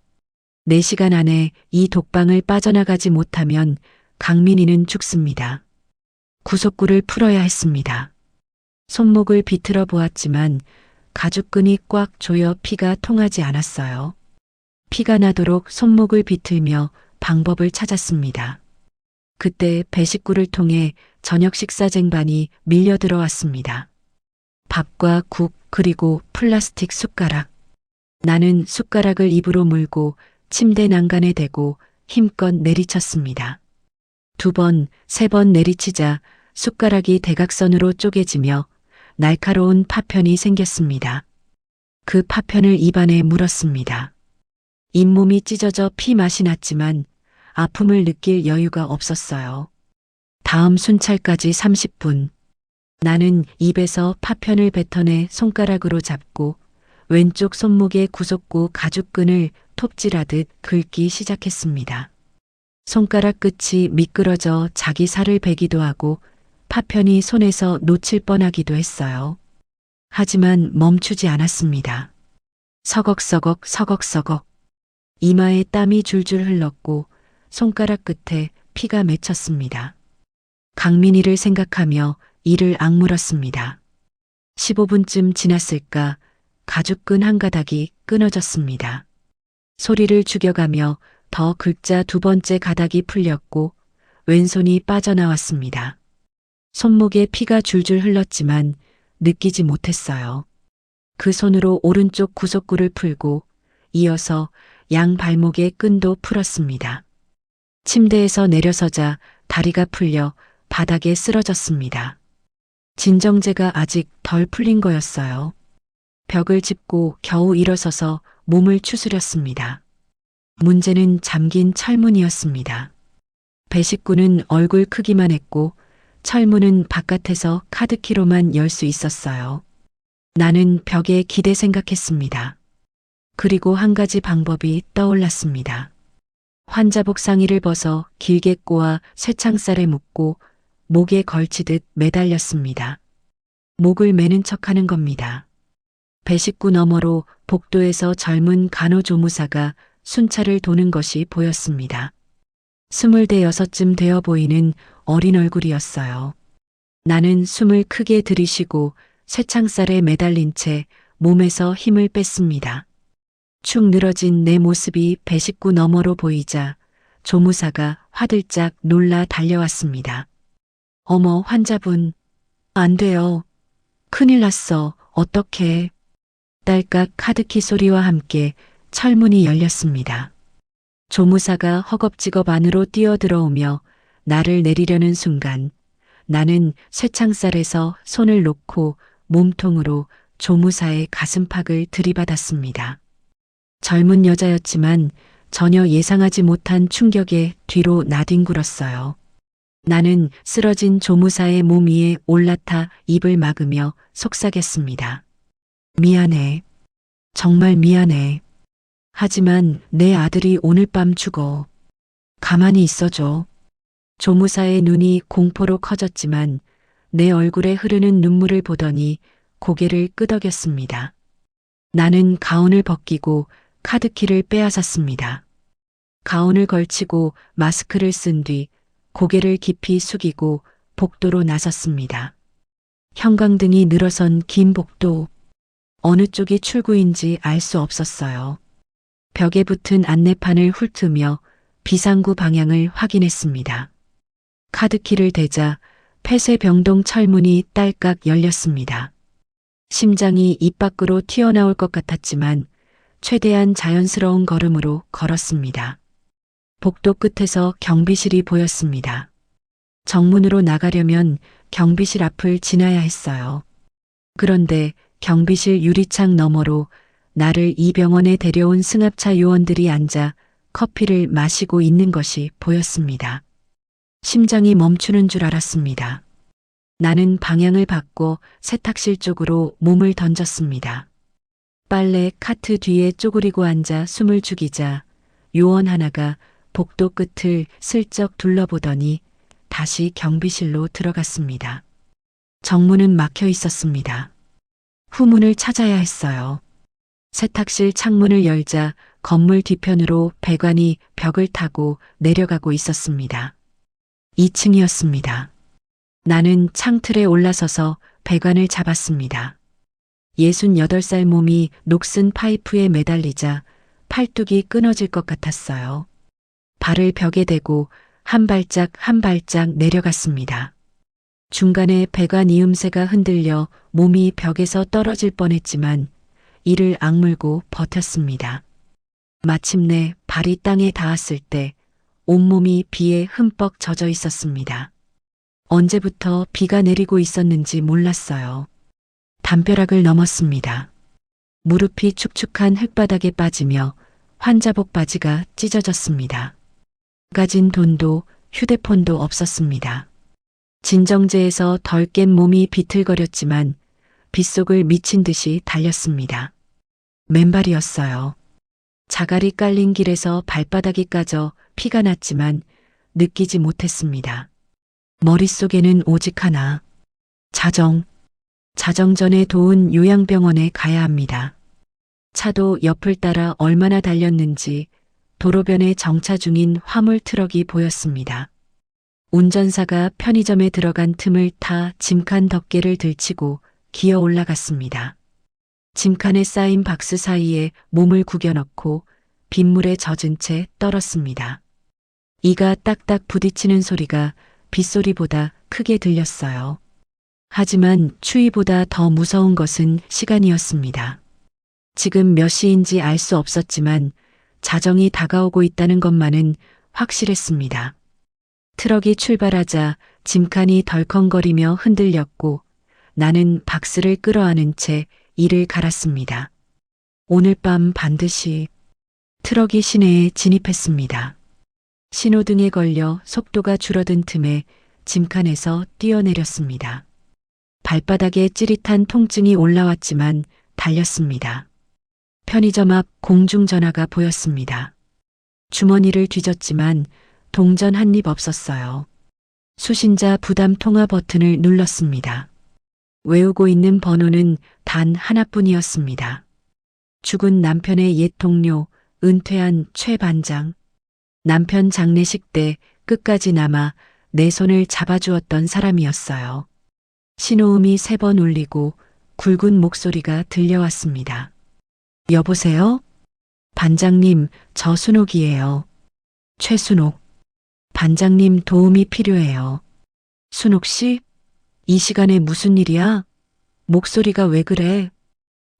4시간 안에 이 독방을 빠져나가지 못하면 강민이는 죽습니다. 구속구를 풀어야 했습니다. 손목을 비틀어 보았지만 가죽끈이 꽉 조여 피가 통하지 않았어요. 피가 나도록 손목을 비틀며 방법을 찾았습니다. 그때 배식구를 통해 저녁 식사 쟁반이 밀려 들어왔습니다. 밥과 국 그리고 플라스틱 숟가락. 나는 숟가락을 입으로 물고 침대 난간에 대고 힘껏 내리쳤습니다. 2번, 3번 내리치자 숟가락이 대각선으로 쪼개지며 날카로운 파편이 생겼습니다. 그 파편을 입안에 물었습니다. 잇몸이 찢어져 피 맛이 났지만 아픔을 느낄 여유가 없었어요. 다음 순찰까지 30분. 나는 입에서 파편을 뱉어내 손가락으로 잡고 왼쪽 손목의 구속구 가죽끈을 톱질하듯 긁기 시작했습니다. 손가락 끝이 미끄러져 자기 살을 베기도 하고 파편이 손에서 놓칠 뻔하기도 했어요. 하지만 멈추지 않았습니다. 서걱서걱 서걱서걱. 이마에 땀이 줄줄 흘렀고 손가락 끝에 피가 맺혔습니다. 강민이를 생각하며 이를 악물었습니다. 15분쯤 지났을까 가죽끈 한 가닥이 끊어졌습니다. 소리를 죽여가며 더 긁자 2번째 가닥이 풀렸고 왼손이 빠져나왔습니다. 손목에 피가 줄줄 흘렀지만 느끼지 못했어요. 그 손으로 오른쪽 구속구를 풀고 이어서 양 발목의 끈도 풀었습니다. 침대에서 내려서자 다리가 풀려 바닥에 쓰러졌습니다. 진정제가 아직 덜 풀린 거였어요. 벽을 짚고 겨우 일어서서 몸을 추스렸습니다. 문제는 잠긴 철문이었습니다. 배식구는 얼굴 크기만 했고 철문은 바깥에서 카드키로만 열 수 있었어요. 나는 벽에 기대 생각했습니다. 그리고 한 가지 방법이 떠올랐습니다. 환자복 상의를 벗어 길게 꼬아 쇠창살에 묶고 목에 걸치듯 매달렸습니다. 목을 매는 척하는 겁니다. 배식구 너머로 복도에서 젊은 간호조무사가 순찰을 도는 것이 보였습니다. 26쯤 되어 보이는 어린 얼굴이었어요. 나는 숨을 크게 들이쉬고 쇠창살에 매달린 채 몸에서 힘을 뺐습니다. 축 늘어진 내 모습이 배식구 너머로 보이자 조무사가 화들짝 놀라 달려왔습니다. 어머, 환자분. 안 돼요. 큰일 났어. 어떡해. 딸깍 카드키 소리와 함께 철문이 열렸습니다. 조무사가 허겁지겁 안으로 뛰어들어오며 나를 내리려는 순간 나는 쇠창살에서 손을 놓고 몸통으로 조무사의 가슴팍을 들이받았습니다. 젊은 여자였지만 전혀 예상하지 못한 충격에 뒤로 나뒹굴었어요. 나는 쓰러진 조무사의 몸 위에 올라타 입을 막으며 속삭였습니다. 미안해. 정말 미안해. 하지만 내 아들이 오늘 밤 죽어. 가만히 있어줘. 조무사의 눈이 공포로 커졌지만 내 얼굴에 흐르는 눈물을 보더니 고개를 끄덕였습니다. 나는 가운을 벗기고 카드키를 빼앗았습니다. 가운을 걸치고 마스크를 쓴 뒤 고개를 깊이 숙이고 복도로 나섰습니다. 형광등이 늘어선 긴 복도. 어느 쪽이 출구인지 알 수 없었어요. 벽에 붙은 안내판을 훑으며 비상구 방향을 확인했습니다. 카드키를 대자 폐쇄병동 철문이 딸깍 열렸습니다. 심장이 입 밖으로 튀어나올 것 같았지만 최대한 자연스러운 걸음으로 걸었습니다. 복도 끝에서 경비실이 보였습니다. 정문으로 나가려면 경비실 앞을 지나야 했어요. 그런데 경비실 유리창 너머로 나를 이 병원에 데려온 승합차 요원들이 앉아 커피를 마시고 있는 것이 보였습니다. 심장이 멈추는 줄 알았습니다. 나는 방향을 바꿔 세탁실 쪽으로 몸을 던졌습니다. 빨래 카트 뒤에 쪼그리고 앉아 숨을 죽이자 요원 하나가 복도 끝을 슬쩍 둘러보더니 다시 경비실로 들어갔습니다. 정문은 막혀 있었습니다. 후문을 찾아야 했어요. 세탁실 창문을 열자 건물 뒤편으로 배관이 벽을 타고 내려가고 있었습니다. 2층이었습니다. 나는 창틀에 올라서서 배관을 잡았습니다. 68살 몸이 녹슨 파이프에 매달리자 팔뚝이 끊어질 것 같았어요. 발을 벽에 대고 한 발짝 한 발짝 내려갔습니다. 중간에 배관 이음새가 흔들려 몸이 벽에서 떨어질 뻔했지만 이를 악물고 버텼습니다. 마침내 발이 땅에 닿았을 때 온몸이 비에 흠뻑 젖어 있었습니다. 언제부터 비가 내리고 있었는지 몰랐어요. 담벼락을 넘었습니다. 무릎이 축축한 흙바닥에 빠지며 환자복 바지가 찢어졌습니다. 가진 돈도 휴대폰도 없었습니다. 진정제에서 덜 깬 몸이 비틀거렸지만 빗속을 미친 듯이 달렸습니다. 맨발이었어요. 자갈이 깔린 길에서 발바닥이 까져 피가 났지만 느끼지 못했습니다. 머릿속에는 오직 하나. 자정 전에 도운 요양병원에 가야 합니다. 차도 옆을 따라 얼마나 달렸는지 도로변에 정차 중인 화물 트럭이 보였습니다. 운전사가 편의점에 들어간 틈을 타 짐칸 덮개를 들치고 기어 올라갔습니다. 짐칸에 쌓인 박스 사이에 몸을 구겨넣고 빗물에 젖은 채 떨었습니다. 이가 딱딱 부딪히는 소리가 빗소리보다 크게 들렸어요. 하지만 추위보다 더 무서운 것은 시간이었습니다. 지금 몇 시인지 알 수 없었지만 자정이 다가오고 있다는 것만은 확실했습니다. 트럭이 출발하자 짐칸이 덜컹거리며 흔들렸고 나는 박스를 끌어안은 채 이를 갈았습니다. 오늘 밤 반드시. 트럭이 시내에 진입했습니다. 신호등에 걸려 속도가 줄어든 틈에 짐칸에서 뛰어내렸습니다. 발바닥에 찌릿한 통증이 올라왔지만 달렸습니다. 편의점 앞 공중전화가 보였습니다. 주머니를 뒤졌지만 동전 한 입 없었어요. 수신자 부담 통화 버튼을 눌렀습니다. 외우고 있는 번호는 단 하나뿐이었습니다. 죽은 남편의 옛 동료, 은퇴한 최 반장. 남편 장례식 때 끝까지 남아 내 손을 잡아주었던 사람이었어요. 신호음이 3번 울리고 굵은 목소리가 들려왔습니다. 여보세요? 반장님, 저 순옥이에요. 최순옥. 반장님 도움이 필요해요. 순옥 씨? 이 시간에 무슨 일이야? 목소리가 왜 그래?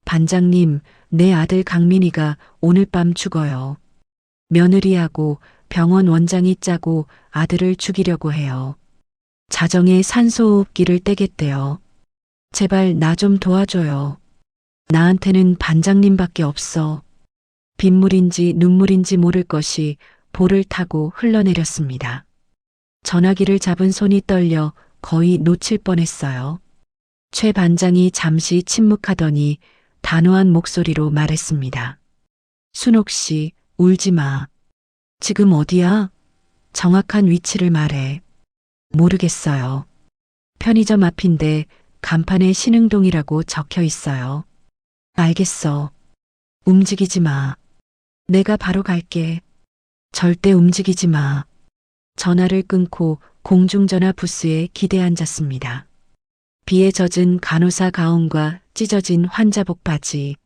반장님, 내 아들 강민이가 오늘 밤 죽어요. 며느리하고 병원 원장이 짜고 아들을 죽이려고 해요. 자정에 산소호흡기를 떼겠대요. 제발 나 좀 도와줘요. 나한테는 반장님밖에 없어. 빗물인지 눈물인지 모를 것이 볼을 타고 흘러내렸습니다. 전화기를 잡은 손이 떨려 거의 놓칠 뻔했어요. 최 반장이 잠시 침묵하더니 단호한 목소리로 말했습니다. 순옥 씨, 울지 마. 지금 어디야? 정확한 위치를 말해. 모르겠어요. 편의점 앞인데 간판에 신흥동이라고 적혀 있어요. 알겠어. 움직이지 마. 내가 바로 갈게. 절대 움직이지 마. 전화를 끊고 공중전화 부스에 기대 앉았습니다. 비에 젖은 간호사 가운과 찢어진 환자복 바지,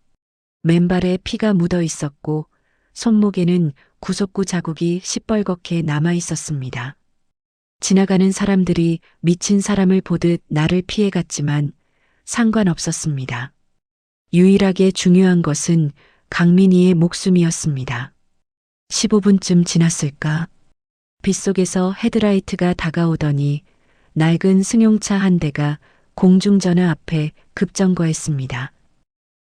맨발에 피가 묻어 있었고 손목에는 구속구 자국이 시뻘겋게 남아 있었습니다. 지나가는 사람들이 미친 사람을 보듯 나를 피해갔지만 상관없었습니다. 유일하게 중요한 것은 강민희의 목숨이었습니다. 15분쯤 지났을까? 빗속에서 헤드라이트가 다가오더니 낡은 승용차 한 대가 공중전화 앞에 급정거했습니다.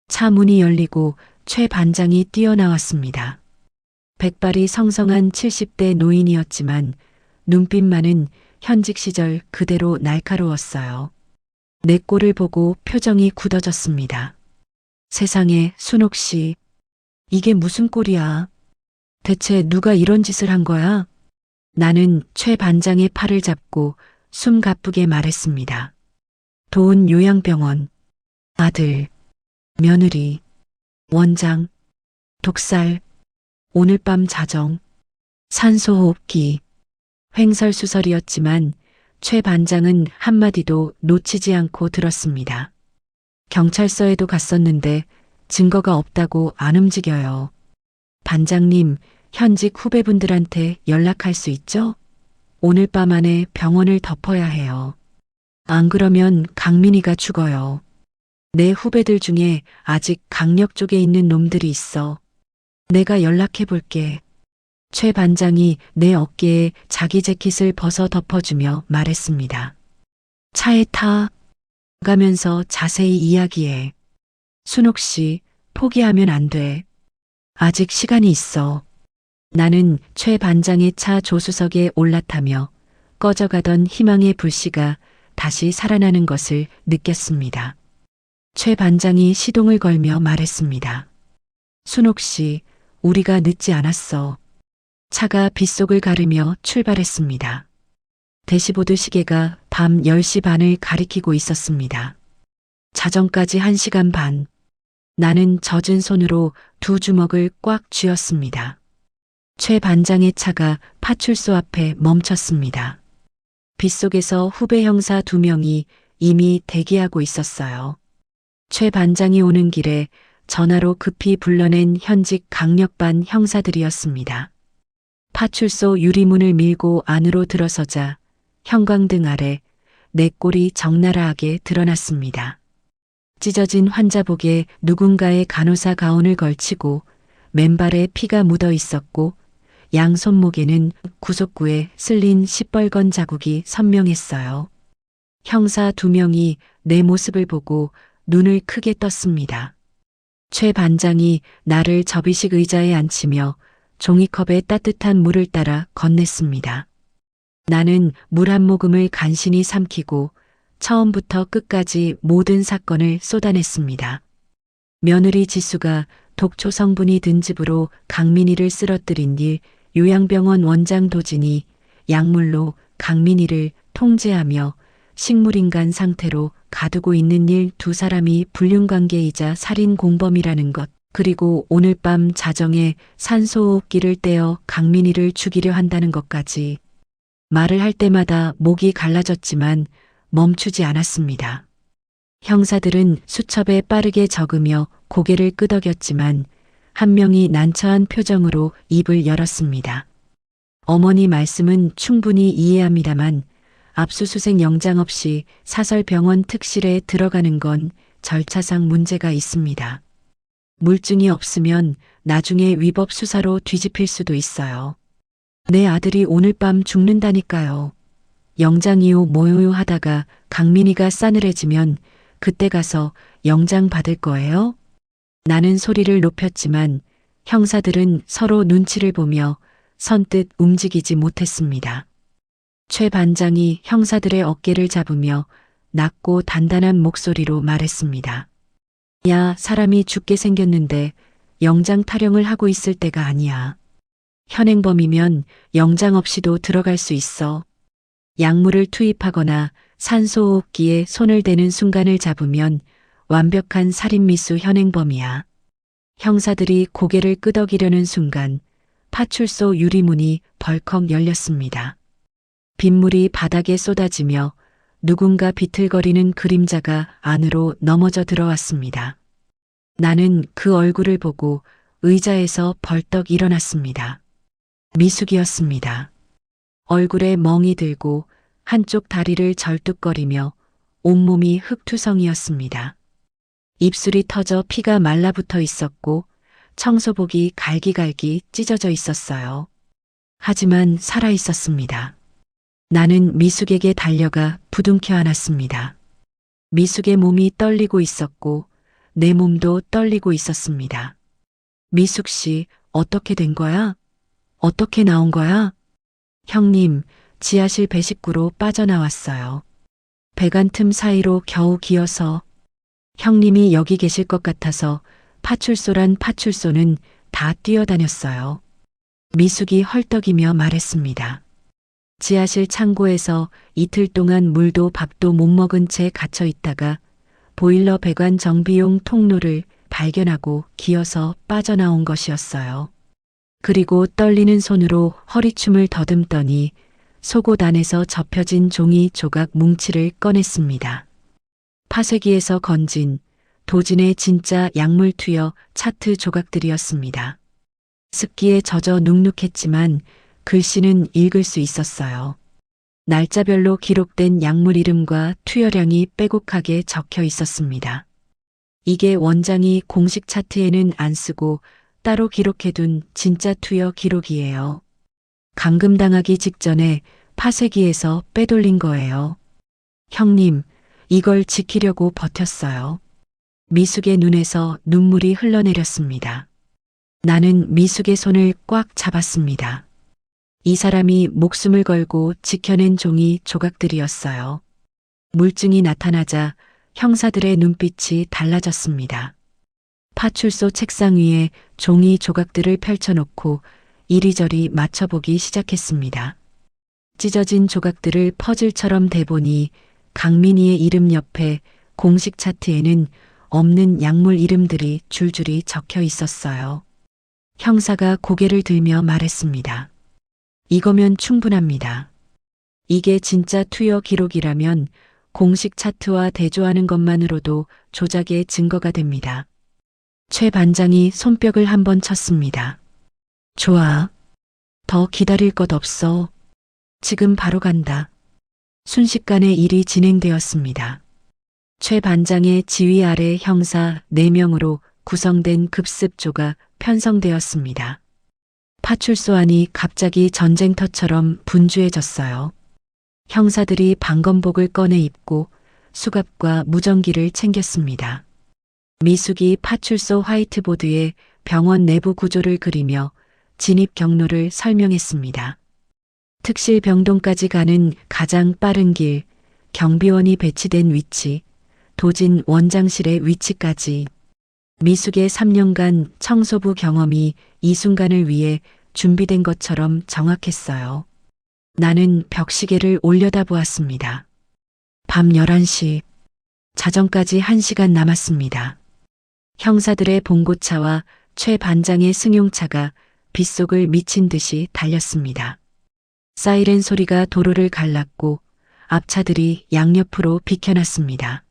차 문이 열리고 최 반장이 뛰어나왔습니다. 백발이 성성한 70대 노인이었지만 눈빛만은 현직 시절 그대로 날카로웠어요. 내 꼴을 보고 표정이 굳어졌습니다. 세상에, 순옥 씨, 이게 무슨 꼴이야? 대체 누가 이런 짓을 한 거야? 나는 최 반장의 팔을 잡고 숨 가쁘게 말했습니다. 도은 요양병원, 아들, 며느리, 원장, 독살, 오늘 밤 자정, 산소호흡기, 횡설수설이었지만 최 반장은 한마디도 놓치지 않고 들었습니다. 경찰서에도 갔었는데 증거가 없다고 안 움직여요. 반장님, 현직 후배분들한테 연락할 수 있죠? 오늘 밤 안에 병원을 덮어야 해요. 안 그러면 강민희가 죽어요. 내 후배들 중에 아직 강력 쪽에 있는 놈들이 있어. 내가 연락해 볼게. 최 반장이 내 어깨에 자기 재킷을 벗어 덮어주며 말했습니다. 차에 타. 가면서 자세히 이야기해. 순옥 씨, 포기하면 안 돼. 아직 시간이 있어. 나는 최 반장의 차 조수석에 올라타며 꺼져가던 희망의 불씨가 다시 살아나는 것을 느꼈습니다. 최 반장이 시동을 걸며 말했습니다. 순옥 씨, 우리가 늦지 않았어. 차가 빗속을 가르며 출발했습니다. 대시보드 시계가 밤 10시 반을 가리키고 있었습니다. 자정까지 1시간 반. 나는 젖은 손으로 두 주먹을 꽉 쥐었습니다. 최 반장의 차가 파출소 앞에 멈췄습니다. 빗속에서 후배 형사 2명이 이미 대기하고 있었어요. 최 반장이 오는 길에 전화로 급히 불러낸 현직 강력반 형사들이었습니다. 파출소 유리문을 밀고 안으로 들어서자 형광등 아래 내 꼴이 적나라하게 드러났습니다. 찢어진 환자복에 누군가의 간호사 가운을 걸치고 맨발에 피가 묻어 있었고 양 손목에는 구속구에 쓸린 시뻘건 자국이 선명했어요. 형사 2명이 내 모습을 보고 눈을 크게 떴습니다. 최 반장이 나를 접이식 의자에 앉히며 종이컵에 따뜻한 물을 따라 건넸습니다. 나는 물 한 모금을 간신히 삼키고 처음부터 끝까지 모든 사건을 쏟아냈습니다. 며느리 지수가 독초 성분이 든 집으로 강민희를 쓰러뜨린 일, 요양병원 원장 도진이 약물로 강민희를 통제하며 식물인간 상태로 가두고 있는 일, 2사람이 불륜관계이자 살인 공범이라는 것, 그리고 오늘 밤 자정에 산소호흡기를 떼어 강민희를 죽이려 한다는 것까지. 말을 할 때마다 목이 갈라졌지만 멈추지 않았습니다. 형사들은 수첩에 빠르게 적으며 고개를 끄덕였지만 한 명이 난처한 표정으로 입을 열었습니다. 어머니 말씀은 충분히 이해합니다만 압수수색 영장 없이 사설병원 특실에 들어가는 건 절차상 문제가 있습니다. 물증이 없으면 나중에 위법 수사로 뒤집힐 수도 있어요. 내 아들이 오늘 밤 죽는다니까요. 영장이요 뭐요 하다가 강민희가 싸늘해지면 그때 가서 영장 받을 거예요? 나는 소리를 높였지만 형사들은 서로 눈치를 보며 선뜻 움직이지 못했습니다. 최 반장이 형사들의 어깨를 잡으며 낮고 단단한 목소리로 말했습니다. 야, 사람이 죽게 생겼는데 영장 타령을 하고 있을 때가 아니야. 현행범이면 영장 없이도 들어갈 수 있어. 약물을 투입하거나 산소호흡기에 손을 대는 순간을 잡으면 완벽한 살인미수 현행범이야. 형사들이 고개를 끄덕이려는 순간 파출소 유리문이 벌컥 열렸습니다. 빗물이 바닥에 쏟아지며 누군가 비틀거리는 그림자가 안으로 넘어져 들어왔습니다. 나는 그 얼굴을 보고 의자에서 벌떡 일어났습니다. 미숙이었습니다. 얼굴에 멍이 들고 한쪽 다리를 절뚝거리며 온몸이 흙투성이었습니다. 입술이 터져 피가 말라붙어 있었고 청소복이 갈기갈기 찢어져 있었어요. 하지만 살아 있었습니다. 나는 미숙에게 달려가 부둥켜 안았습니다. 미숙의 몸이 떨리고 있었고 내 몸도 떨리고 있었습니다. 미숙 씨, 어떻게 된 거야? 어떻게 나온 거야? 형님, 지하실 배식구로 빠져나왔어요. 배관 틈 사이로 겨우 기어서. 형님이 여기 계실 것 같아서 파출소란 파출소는 다 뛰어다녔어요. 미숙이 헐떡이며 말했습니다. 지하실 창고에서 이틀 동안 물도 밥도 못 먹은 채 갇혀 있다가 보일러 배관 정비용 통로를 발견하고 기어서 빠져나온 것이었어요. 그리고 떨리는 손으로 허리춤을 더듬더니 속옷 안에서 접혀진 종이 조각 뭉치를 꺼냈습니다. 파쇄기에서 건진 도진의 진짜 약물 투여 차트 조각들이었습니다. 습기에 젖어 눅눅했지만 글씨는 읽을 수 있었어요. 날짜별로 기록된 약물 이름과 투여량이 빼곡하게 적혀 있었습니다. 이게 원장이 공식 차트에는 안 쓰고 따로 기록해둔 진짜 투여 기록이에요. 감금당하기 직전에 파쇄기에서 빼돌린 거예요. 형님, 이걸 지키려고 버텼어요. 미숙의 눈에서 눈물이 흘러내렸습니다. 나는 미숙의 손을 꽉 잡았습니다. 이 사람이 목숨을 걸고 지켜낸 종이 조각들이었어요. 물증이 나타나자 형사들의 눈빛이 달라졌습니다. 파출소 책상 위에 종이 조각들을 펼쳐놓고 이리저리 맞춰보기 시작했습니다. 찢어진 조각들을 퍼즐처럼 대보니 강민희의 이름 옆에 공식 차트에는 없는 약물 이름들이 줄줄이 적혀 있었어요. 형사가 고개를 들며 말했습니다. 이거면 충분합니다. 이게 진짜 투여 기록이라면 공식 차트와 대조하는 것만으로도 조작의 증거가 됩니다. 최 반장이 손뼉을 한번 쳤습니다. 좋아. 더 기다릴 것 없어. 지금 바로 간다. 순식간에 일이 진행되었습니다. 최 반장의 지휘 아래 형사 4명으로 구성된 급습조가 편성되었습니다. 파출소 안이 갑자기 전쟁터처럼 분주해졌어요. 형사들이 방검복을 꺼내 입고 수갑과 무전기를 챙겼습니다. 미숙이 파출소 화이트보드에 병원 내부 구조를 그리며 진입 경로를 설명했습니다. 특실 병동까지 가는 가장 빠른 길, 경비원이 배치된 위치, 도진 원장실의 위치까지. 미숙의 3년간 청소부 경험이 이 순간을 위해 준비된 것처럼 정확했어요. 나는 벽시계를 올려다보았습니다. 밤 11시, 자정까지 1시간 남았습니다. 형사들의 봉고차와 최 반장의 승용차가 빗속을 미친 듯이 달렸습니다. 사이렌 소리가 도로를 갈랐고 앞차들이 양옆으로 비켜났습니다.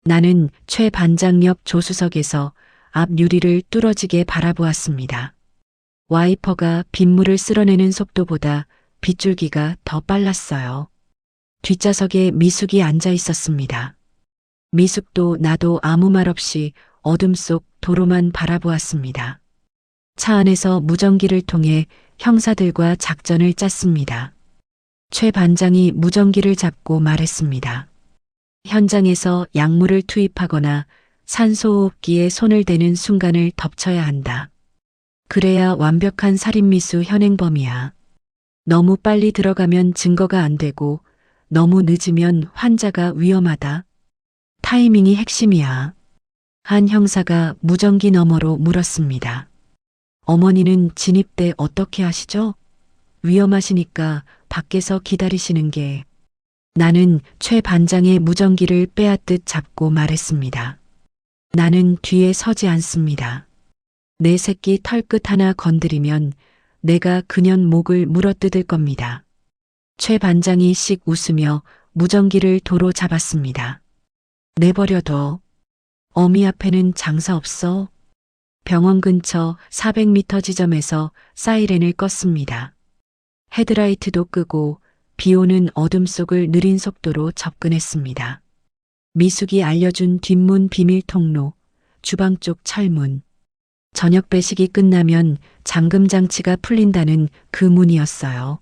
나는 최 반장 옆 조수석에서 앞 유리를 뚫어지게 바라보았습니다. 와이퍼가 빗물을 쓸어내는 속도보다 빗줄기가 더 빨랐어요. 뒷좌석에 미숙이 앉아 있었습니다. 미숙도 나도 아무 말 없이 어둠 속 도로만 바라보았습니다. 차 안에서 무전기를 통해 형사들과 작전을 짰습니다. 최 반장이 무전기를 잡고 말했습니다. 현장에서 약물을 투입하거나 산소호흡기에 손을 대는 순간을 덮쳐야 한다. 그래야 완벽한 살인미수 현행범이야. 너무 빨리 들어가면 증거가 안 되고 너무 늦으면 환자가 위험하다. 타이밍이 핵심이야. 한 형사가 무전기 너머로 물었습니다. 어머니는 진입 때 어떻게 하시죠? 위험하시니까 밖에서 기다리시는 게. 나는 최 반장의 무전기를 빼앗듯 잡고 말했습니다. 나는 뒤에 서지 않습니다. 내 새끼 털끝 하나 건드리면 내가 그년 목을 물어뜯을 겁니다. 최 반장이 씩 웃으며 무전기를 도로 잡았습니다. 내버려둬. 어미 앞에는 장사 없어. 병원 근처 400m 지점에서 사이렌을 껐습니다. 헤드라이트도 끄고 비 오는 어둠 속을 느린 속도로 접근했습니다. 미숙이 알려준 뒷문 비밀 통로, 주방 쪽 철문. 저녁 배식이 끝나면 잠금 장치가 풀린다는 그 문이었어요.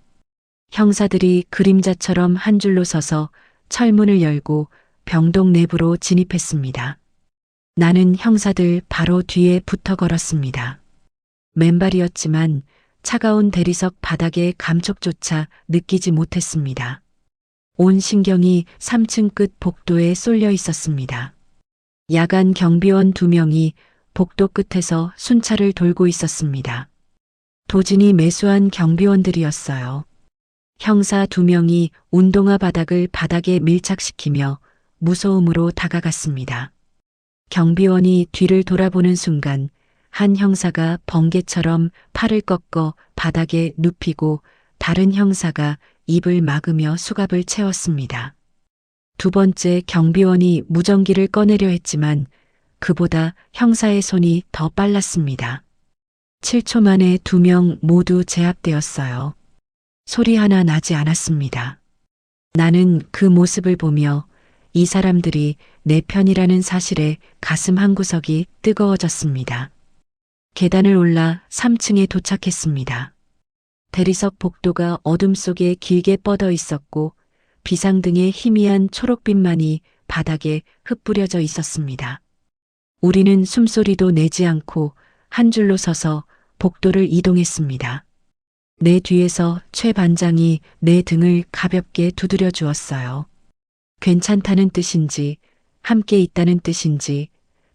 형사들이 그림자처럼 한 줄로 서서 철문을 열고 병동 내부로 진입했습니다. 나는 형사들 바로 뒤에 붙어 걸었습니다. 맨발이었지만 차가운 대리석 바닥의 감촉조차 느끼지 못했습니다. 온 신경이 3층 끝 복도에 쏠려 있었습니다. 야간 경비원 2명이 복도 끝에서 순찰을 돌고 있었습니다. 도진이 매수한 경비원들이었어요. 형사 2명이 운동화 바닥을 바닥에 밀착시키며 무서움으로 다가갔습니다. 경비원이 뒤를 돌아보는 순간 한 형사가 번개처럼 팔을 꺾어 바닥에 눕히고 다른 형사가 입을 막으며 수갑을 채웠습니다. 두 번째 경비원이 무전기를 꺼내려 했지만 그보다 형사의 손이 더 빨랐습니다. 7초 만에 2명 모두 제압되었어요. 소리 하나 나지 않았습니다. 나는 그 모습을 보며 이 사람들이 내 편이라는 사실에 가슴 한구석이 뜨거워졌습니다. 계단을 올라 3층에 도착했습니다. 대리석 복도가 어둠 속에 길게 뻗어 있었고 비상등의 희미한 초록빛만이 바닥에 흩뿌려져 있었습니다. 우리는 숨소리도 내지 않고 한 줄로 서서 복도를 이동했습니다. 내 뒤에서 최 반장이 내 등을 가볍게 두드려 주었어요. 괜찮다는 뜻인지 함께 있다는 뜻인지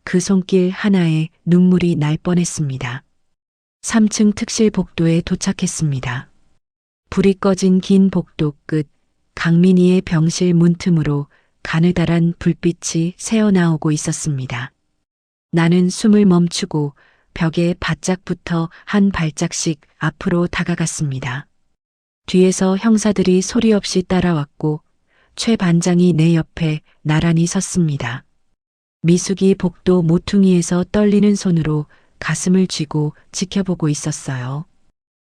그 손길 하나에 눈물이 날 뻔했습니다. 3층 특실 복도에 도착했습니다. 불이 꺼진 긴 복도 끝 강민이의 병실 문틈으로 가느다란 불빛이 새어나오고 있었습니다. 나는 숨을 멈추고 벽에 바짝 붙어 한 발짝씩 앞으로 다가갔습니다. 뒤에서 형사들이 소리 없이 따라왔고 최 반장이 내 옆에 나란히 섰습니다. 미숙이 복도 모퉁이에서 떨리는 손으로 가슴을 쥐고 지켜보고 있었어요.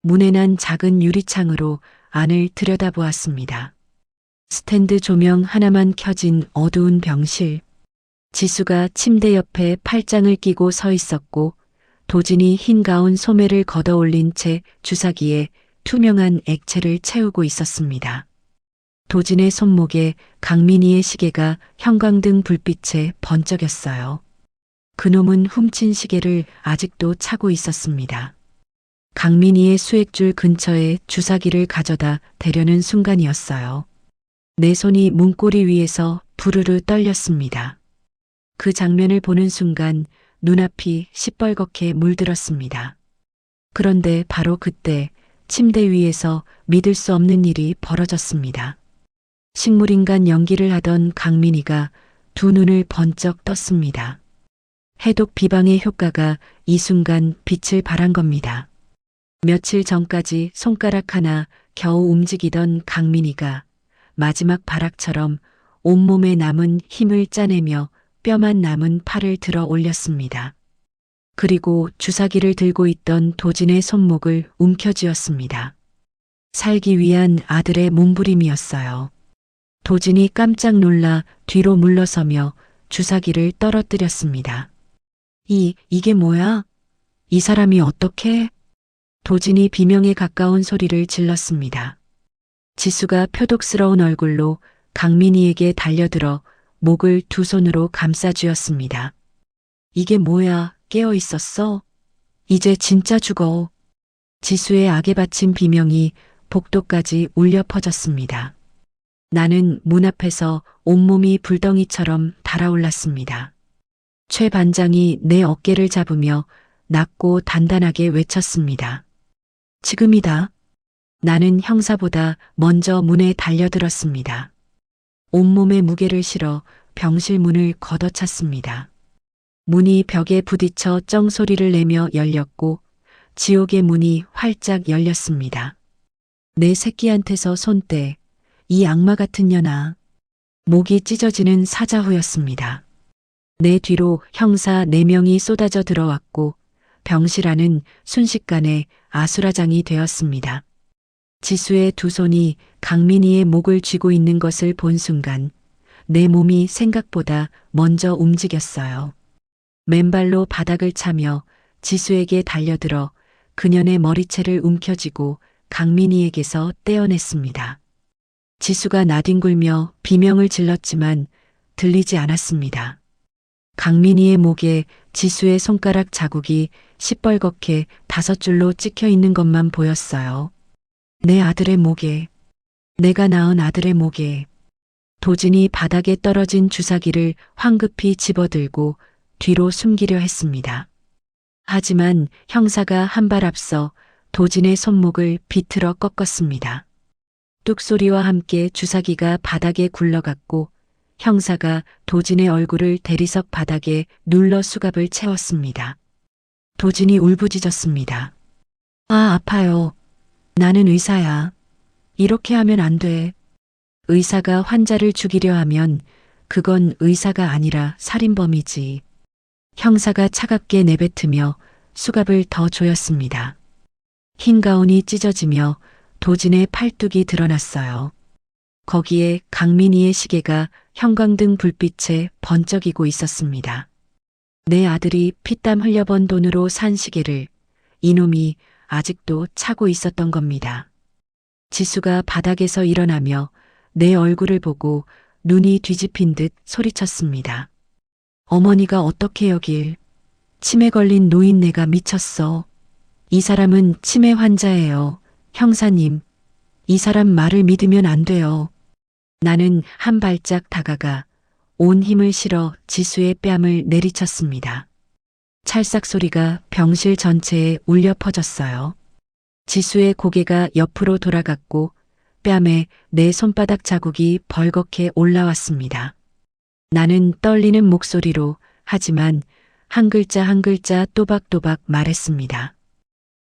문에 난 작은 유리창으로 안을 들여다보았습니다. 스탠드 조명 하나만 켜진 어두운 병실. 지수가 침대 옆에 팔짱을 끼고 서 있었고 도진이 흰 가운 소매를 걷어 올린 채 주사기에 투명한 액체를 채우고 있었습니다. 도진의 손목에 강민이의 시계가 형광등 불빛에 번쩍였어요. 그놈은 훔친 시계를 아직도 차고 있었습니다. 강민이의 수액줄 근처에 주사기를 가져다 대려는 순간이었어요. 내 손이 문고리 위에서 부르르 떨렸습니다. 그 장면을 보는 순간 눈앞이 시뻘겋게 물들었습니다. 그런데 바로 그때 침대 위에서 믿을 수 없는 일이 벌어졌습니다. 식물인간 연기를 하던 강민이가 두 눈을 번쩍 떴습니다. 해독 비방의 효과가 이 순간 빛을 발한 겁니다. 며칠 전까지 손가락 하나 겨우 움직이던 강민이가 마지막 발악처럼 온몸에 남은 힘을 짜내며 뼈만 남은 팔을 들어 올렸습니다. 그리고 주사기를 들고 있던 도진의 손목을 움켜쥐었습니다. 살기 위한 아들의 몸부림이었어요. 도진이 깜짝 놀라 뒤로 물러서며 주사기를 떨어뜨렸습니다. 이게 뭐야? 이 사람이 어떻게? 도진이 비명에 가까운 소리를 질렀습니다. 지수가 표독스러운 얼굴로 강민이에게 달려들어 목을 두 손으로 감싸 쥐었습니다. 이게 뭐야? 깨어 있었어? 이제 진짜 죽어. 지수의 악에 바친 비명이 복도까지 울려 퍼졌습니다. 나는 문 앞에서 온몸이 불덩이처럼 달아올랐습니다. 최 반장이 내 어깨를 잡으며 낮고 단단하게 외쳤습니다. 지금이다. 나는 형사보다 먼저 문에 달려들었습니다. 온몸에 무게를 실어 병실 문을 걷어찼습니다. 문이 벽에 부딪혀 쩡 소리를 내며 열렸고 지옥의 문이 활짝 열렸습니다. 내 새끼한테서 손 떼, 이 악마 같은 년아. 목이 찢어지는 사자후였습니다. 내 뒤로 형사 4명이 쏟아져 들어왔고 병실 안은 순식간에 아수라장이 되었습니다. 지수의 2 손이 강민희의 목을 쥐고 있는 것을 본 순간 내 몸이 생각보다 먼저 움직였어요. 맨발로 바닥을 차며 지수에게 달려들어 그년의 머리채를 움켜쥐고 강민희에게서 떼어냈습니다. 지수가 나뒹굴며 비명을 질렀지만 들리지 않았습니다. 강민희의 목에 지수의 손가락 자국이 시뻘겋게 5줄로 찍혀 있는 것만 보였어요. 내 아들의 목에, 내가 낳은 아들의 목에. 도진이 바닥에 떨어진 주사기를 황급히 집어들고 뒤로 숨기려 했습니다. 하지만 형사가 한 발 앞서 도진의 손목을 비틀어 꺾었습니다. 뚝 소리와 함께 주사기가 바닥에 굴러갔고 형사가 도진의 얼굴을 대리석 바닥에 눌러 수갑을 채웠습니다. 도진이 울부짖었습니다. 아, 아파요. 나는 의사야. 이렇게 하면 안 돼. 의사가 환자를 죽이려 하면 그건 의사가 아니라 살인범이지. 형사가 차갑게 내뱉으며 수갑을 더 조였습니다. 흰 가운이 찢어지며 도진의 팔뚝이 드러났어요. 거기에 강민희의 시계가 형광등 불빛에 번쩍이고 있었습니다. 내 아들이 피땀 흘려번 돈으로 산 시계를 이놈이 아직도 차고 있었던 겁니다. 지수가 바닥에서 일어나며 내 얼굴을 보고 눈이 뒤집힌 듯 소리쳤습니다. 어머니가 어떻게 여길. 치매 걸린 노인네가 미쳤어. 이 사람은 치매 환자예요. 형사님, 이 사람 말을 믿으면 안 돼요. 나는 한 발짝 다가가 온 힘을 실어 지수의 뺨을 내리쳤습니다. 찰싹 소리가 병실 전체에 울려 퍼졌어요. 지수의 고개가 옆으로 돌아갔고 뺨에 내 손바닥 자국이 벌겋게 올라왔습니다. 나는 떨리는 목소리로 하지만 한 글자 한 글자 또박또박 말했습니다.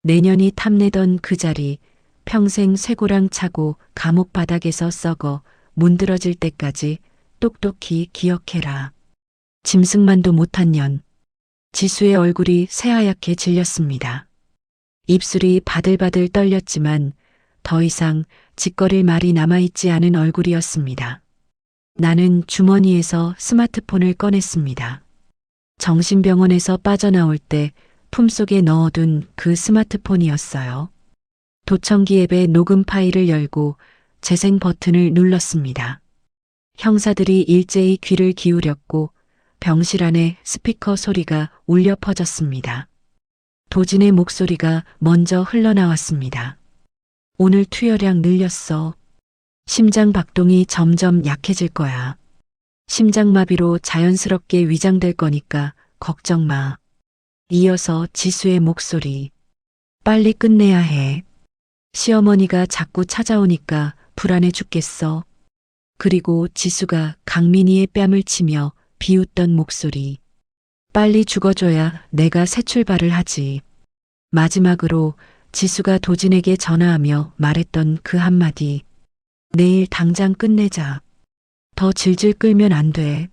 내년이 탐내던 그 자리 평생 쇠고랑 차고 감옥 바닥에서 썩어 문드러질 때까지 똑똑히 기억해라. 짐승만도 못한 년. 지수의 얼굴이 새하얗게 질렸습니다. 입술이 바들바들 떨렸지만 더 이상 짓거릴 말이 남아있지 않은 얼굴이었습니다. 나는 주머니에서 스마트폰을 꺼냈습니다. 정신병원에서 빠져나올 때 품속에 넣어둔 그 스마트폰이었어요. 도청기 앱의 녹음 파일을 열고 재생 버튼을 눌렀습니다. 형사들이 일제히 귀를 기울였고 병실 안에 스피커 소리가 울려 퍼졌습니다. 도진의 목소리가 먼저 흘러나왔습니다. 오늘 투여량 늘렸어. 심장 박동이 점점 약해질 거야. 심장마비로 자연스럽게 위장될 거니까 걱정 마. 이어서 지수의 목소리. 빨리 끝내야 해. 시어머니가 자꾸 찾아오니까 불안해 죽겠어. 그리고 지수가 강민희의 뺨을 치며 비웃던 목소리. 빨리 죽어줘야 내가 새 출발을 하지. 마지막으로 지수가 도진에게 전화하며 말했던 그 한마디. 내일 당장 끝내자. 더 질질 끌면 안 돼.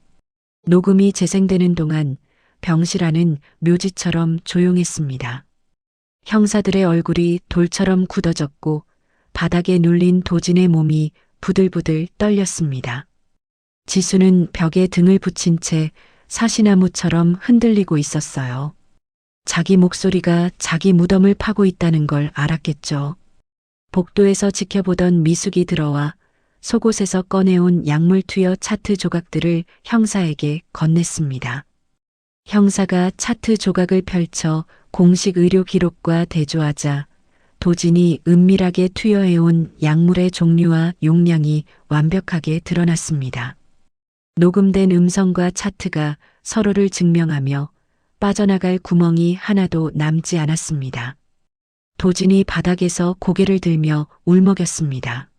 녹음이 재생되는 동안 병실 안은 묘지처럼 조용했습니다. 형사들의 얼굴이 돌처럼 굳어졌고 바닥에 눌린 도진의 몸이 부들부들 떨렸습니다. 지수는 벽에 등을 붙인 채 사시나무처럼 흔들리고 있었어요. 자기 목소리가 자기 무덤을 파고 있다는 걸 알았겠죠. 복도에서 지켜보던 미숙이 들어와 속옷에서 꺼내온 약물 투여 차트 조각들을 형사에게 건넸습니다. 형사가 차트 조각을 펼쳐 공식 의료 기록과 대조하자 도진이 은밀하게 투여해온 약물의 종류와 용량이 완벽하게 드러났습니다. 녹음된 음성과 차트가 서로를 증명하며 빠져나갈 구멍이 하나도 남지 않았습니다. 도진이 바닥에서 고개를 들며 울먹였습니다.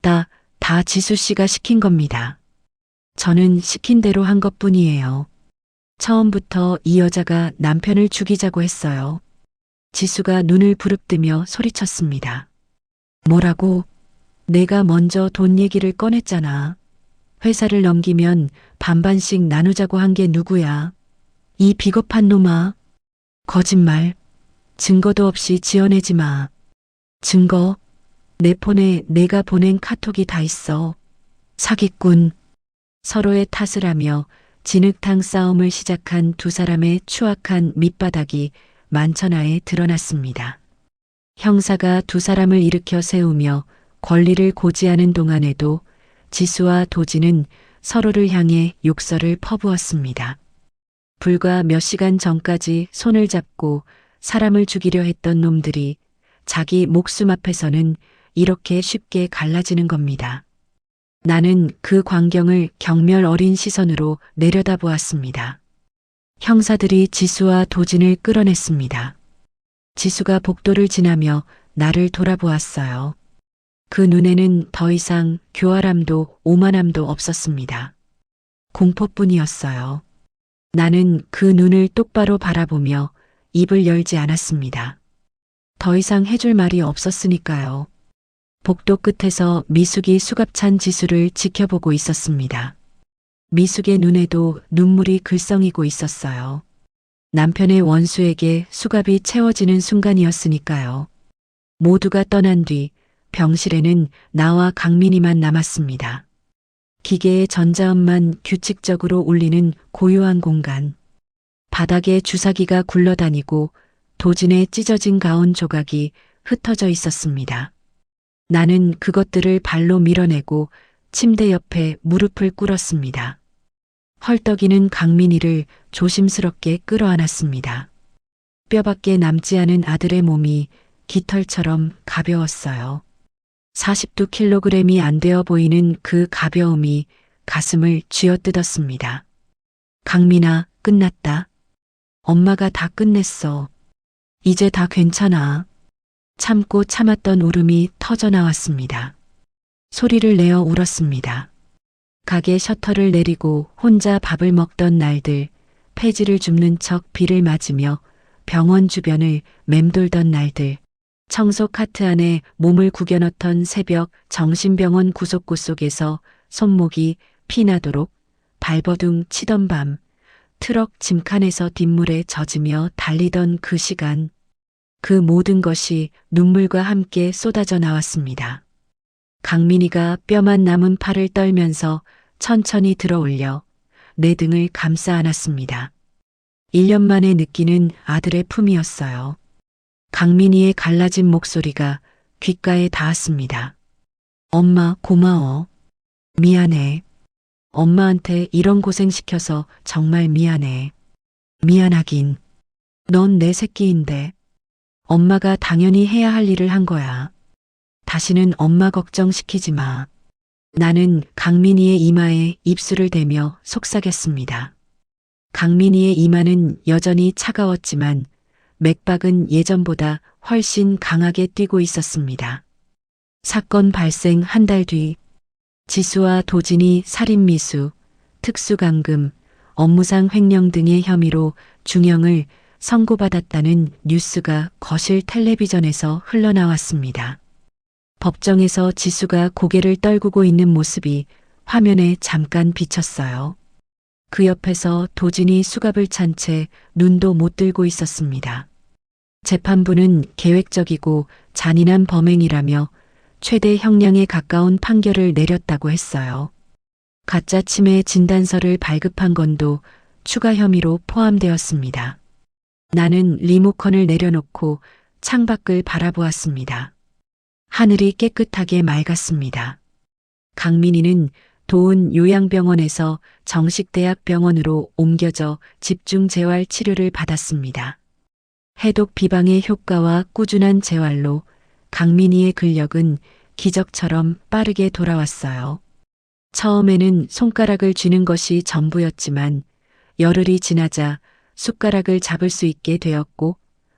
다 지수 씨가 시킨 겁니다. 저는 시킨 대로 한 것뿐이에요. 처음부터 이 여자가 남편을 죽이자고 했어요. 지수가 눈을 부릅뜨며 소리쳤습니다. 뭐라고? 내가 먼저 돈 얘기를 꺼냈잖아. 회사를 넘기면 반반씩 나누자고 한 게 누구야? 이 비겁한 놈아. 거짓말. 증거도 없이 지어내지 마. 증거? 내 폰에 내가 보낸 카톡이 다 있어. 사기꾼. 서로의 탓을 하며 진흙탕 싸움을 시작한 두 사람의 추악한 밑바닥이 만천하에 드러났습니다. 형사가 두 사람을 일으켜 세우며 권리를 고지하는 동안에도 지수와 도진은 서로를 향해 욕설을 퍼부었습니다. 불과 몇 시간 전까지 손을 잡고 사람을 죽이려 했던 놈들이 자기 목숨 앞에서는 이렇게 쉽게 갈라지는 겁니다. 나는 그 광경을 경멸 어린 시선으로 내려다보았습니다. 형사들이 지수와 도진을 끌어냈습니다. 지수가 복도를 지나며 나를 돌아보았어요. 그 눈에는 더 이상 교활함도 오만함도 없었습니다. 공포뿐이었어요. 나는 그 눈을 똑바로 바라보며 입을 열지 않았습니다. 더 이상 해줄 말이 없었으니까요. 복도 끝에서 미숙이 수갑찬 지수를 지켜보고 있었습니다. 미숙의 눈에도 눈물이 글썽이고 있었어요. 남편의 원수에게 수갑이 채워지는 순간이었으니까요. 모두가 떠난 뒤 병실에는 나와 강민이만 남았습니다. 기계의 전자음만 규칙적으로 울리는 고요한 공간. 바닥에 주사기가 굴러다니고 도진의 찢어진 가운 조각이 흩어져 있었습니다. 나는 그것들을 발로 밀어내고 침대 옆에 무릎을 꿇었습니다. 헐떡이는 강민이를 조심스럽게 끌어안았습니다. 뼈밖에 남지 않은 아들의 몸이 깃털처럼 가벼웠어요. 42kg이 안 되어 보이는 그 가벼움이 가슴을 쥐어뜯었습니다. 강민아, 끝났다. 엄마가 다 끝냈어. 이제 다 괜찮아. 참고 참았던 울음이 터져 나왔습니다. 소리를 내어 울었습니다. 가게 셔터를 내리고 혼자 밥을 먹던 날들, 폐지를 줍는 척 비를 맞으며 병원 주변을 맴돌던 날들, 청소 카트 안에 몸을 구겨 넣던 새벽 정신병원 구석구 속에서 손목이 피나도록 발버둥 치던 밤, 트럭 짐칸에서 뒷물에 젖으며 달리던 그 시간, 그 모든 것이 눈물과 함께 쏟아져 나왔습니다. 강민이가 뼈만 남은 팔을 떨면서 천천히 들어올려 내 등을 감싸 안았습니다. 1년 만에 느끼는 아들의 품이었어요. 강민이의 갈라진 목소리가 귓가에 닿았습니다. 엄마, 고마워. 미안해. 엄마한테 이런 고생 시켜서 정말 미안해. 미안하긴. 넌 내 새끼인데. 엄마가 당연히 해야 할 일을 한 거야. 다시는 엄마 걱정시키지 마. 나는 강민이의 이마에 입술을 대며 속삭였습니다. 강민이의 이마는 여전히 차가웠지만 맥박은 예전보다 훨씬 강하게 뛰고 있었습니다. 사건 발생 한 달 뒤, 지수와 도진이 살인미수, 특수감금, 업무상 횡령 등의 혐의로 중형을 선고받았다는 뉴스가 거실 텔레비전에서 흘러나왔습니다. 법정에서 지수가 고개를 떨구고 있는 모습이 화면에 잠깐 비쳤어요. 그 옆에서 도진이 수갑을 찬 채 눈도 못 들고 있었습니다. 재판부는 계획적이고 잔인한 범행이라며 최대 형량에 가까운 판결을 내렸다고 했어요. 가짜 치매 진단서를 발급한 건도 추가 혐의로 포함되었습니다. 나는 리모컨을 내려놓고 창밖을 바라보았습니다. 하늘이 깨끗하게 맑았습니다. 강민이는 도은 요양병원에서 정식대학병원으로 옮겨져 집중재활 치료를 받았습니다. 해독 비방의 효과와 꾸준한 재활로 강민희의 근력은 기적처럼 빠르게 돌아왔어요. 처음에는 손가락을 쥐는 것이 전부였지만 열흘이 지나자 숟가락을 잡을 수 있게 되었고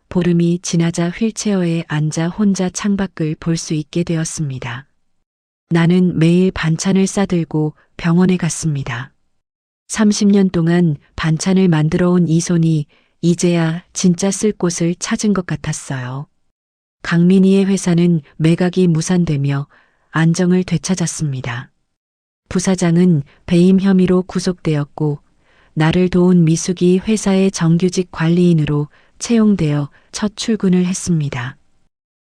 보름이 지나자 휠체어에 앉아 혼자 창밖을 볼 수 있게 되었습니다. 나는 매일 반찬을 싸들고 병원에 갔습니다. 30년 동안 반찬을 만들어 온 이 손이 이제야 진짜 쓸 곳을 찾은 것 같았어요. 강민희의 회사는 매각이 무산되며 안정을 되찾았습니다. 부사장은 배임 혐의로 구속되었고 나를 도운 미숙이 회사의 정규직 관리인으로 채용되어 첫 출근을 했습니다.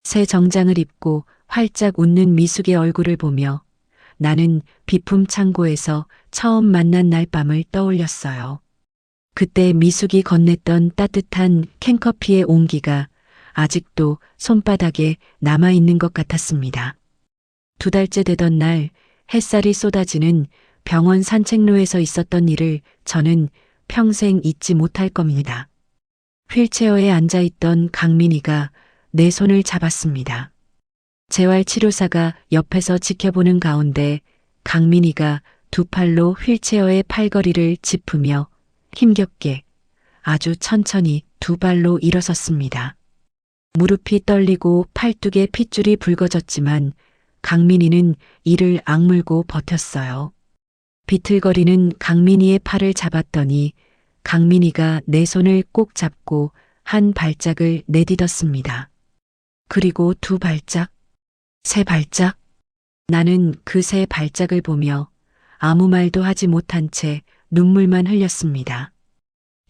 새 정장을 입고 활짝 웃는 미숙의 얼굴을 보며 나는 비품 창고에서 처음 만난 날 밤을 떠올렸어요. 그때 미숙이 건넸던 따뜻한 캔커피의 온기가 아직도 손바닥에 남아있는 것 같았습니다. 2달째 되던 날 햇살이 쏟아지는 병원 산책로에서 있었던 일을 저는 평생 잊지 못할 겁니다. 휠체어에 앉아있던 강민희가 내 손을 잡았습니다. 재활치료사가 옆에서 지켜보는 가운데 강민희가 두 팔로 휠체어의 팔걸이를 짚으며 힘겹게 아주 천천히 두 발로 일어섰습니다. 무릎이 떨리고 팔뚝에 핏줄이 붉어졌지만 강민희는 이를 악물고 버텼어요. 비틀거리는 강민희의 팔을 잡았더니 강민희가 내 손을 꼭 잡고 한 발짝을 내딛었습니다. 그리고 2발짝, 3발짝. 나는 그 3발짝을 보며 아무 말도 하지 못한 채 눈물만 흘렸습니다.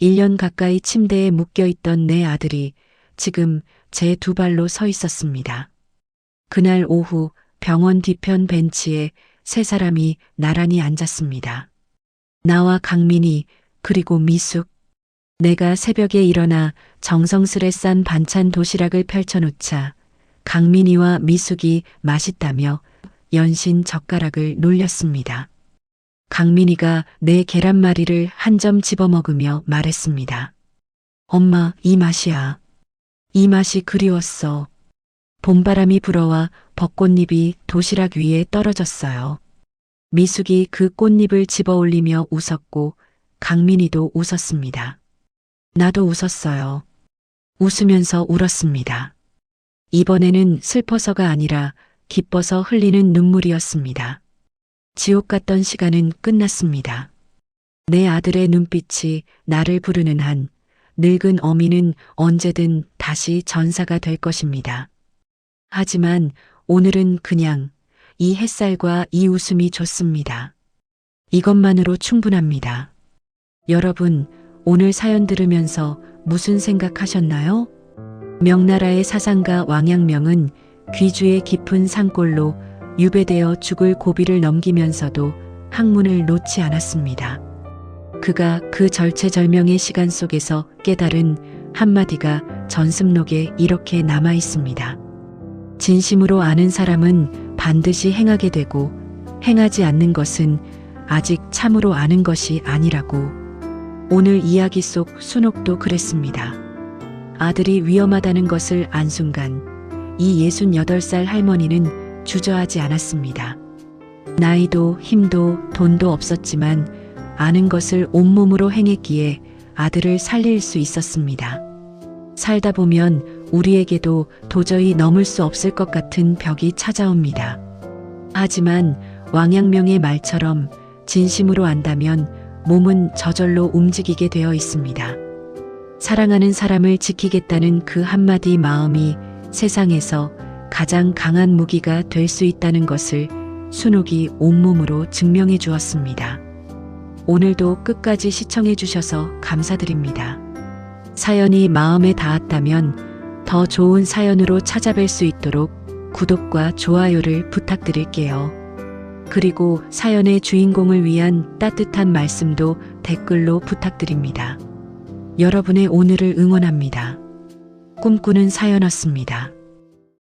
1년 가까이 침대에 묶여있던 내 아들이 지금 제 2발로 서 있었습니다. 그날 오후 병원 뒤편 벤치에 3사람이 나란히 앉았습니다. 나와 강민희 그리고 미숙. 내가 새벽에 일어나 정성스레 싼 반찬 도시락을 펼쳐놓자 강민희와 미숙이 맛있다며 연신 젓가락을 놀렸습니다. 강민희가 내 계란말이를 한 점 집어먹으며 말했습니다. 엄마, 이 맛이야. 이 맛이 그리웠어. 봄바람이 불어와 벚꽃잎이 도시락 위에 떨어졌어요. 미숙이 그 꽃잎을 집어 올리며 웃었고 강민희도 웃었습니다. 나도 웃었어요. 웃으면서 울었습니다. 이번에는 슬퍼서가 아니라 기뻐서 흘리는 눈물이었습니다. 지옥 같던 시간은 끝났습니다. 내 아들의 눈빛이 나를 부르는 한 늙은 어미는 언제든 다시 전사가 될 것입니다. 하지만 오늘은 그냥 이 햇살과 이 웃음이 좋습니다. 이것만으로 충분합니다. 여러분, 오늘 사연 들으면서 무슨 생각하셨나요? 명나라의 사상가 왕양명은 귀주의 깊은 산골로 유배되어 죽을 고비를 넘기면서도 학문을 놓지 않았습니다. 그가 그 절체절명의 시간 속에서 깨달은 한마디가 전습록에 이렇게 남아 있습니다. 진심으로 아는 사람은 반드시 행하게 되고 행하지 않는 것은 아직 참으로 아는 것이 아니라고. 오늘 이야기 속 순옥도 그랬습니다. 아들이 위험하다는 것을 안 순간 이 68살 할머니는 주저하지 않았습니다. 나이도 힘도 돈도 없었지만 아는 것을 온몸으로 행했기에 아들을 살릴 수 있었습니다. 살다 보면 우리에게도 도저히 넘을 수 없을 것 같은 벽이 찾아옵니다. 하지만 왕양명의 말처럼 진심으로 안다면 몸은 저절로 움직이게 되어 있습니다. 사랑하는 사람을 지키겠다는 그 한마디 마음이 세상에서 가장 강한 무기가 될 수 있다는 것을 순옥이 온몸으로 증명해 주었습니다. 오늘도 끝까지 시청해 주셔서 감사드립니다. 사연이 마음에 닿았다면 더 좋은 사연으로 찾아뵐 수 있도록 구독과 좋아요를 부탁드릴게요. 그리고 사연의 주인공을 위한 따뜻한 말씀도 댓글로 부탁드립니다. 여러분의 오늘을 응원합니다. 꿈꾸는 사연이었습니다.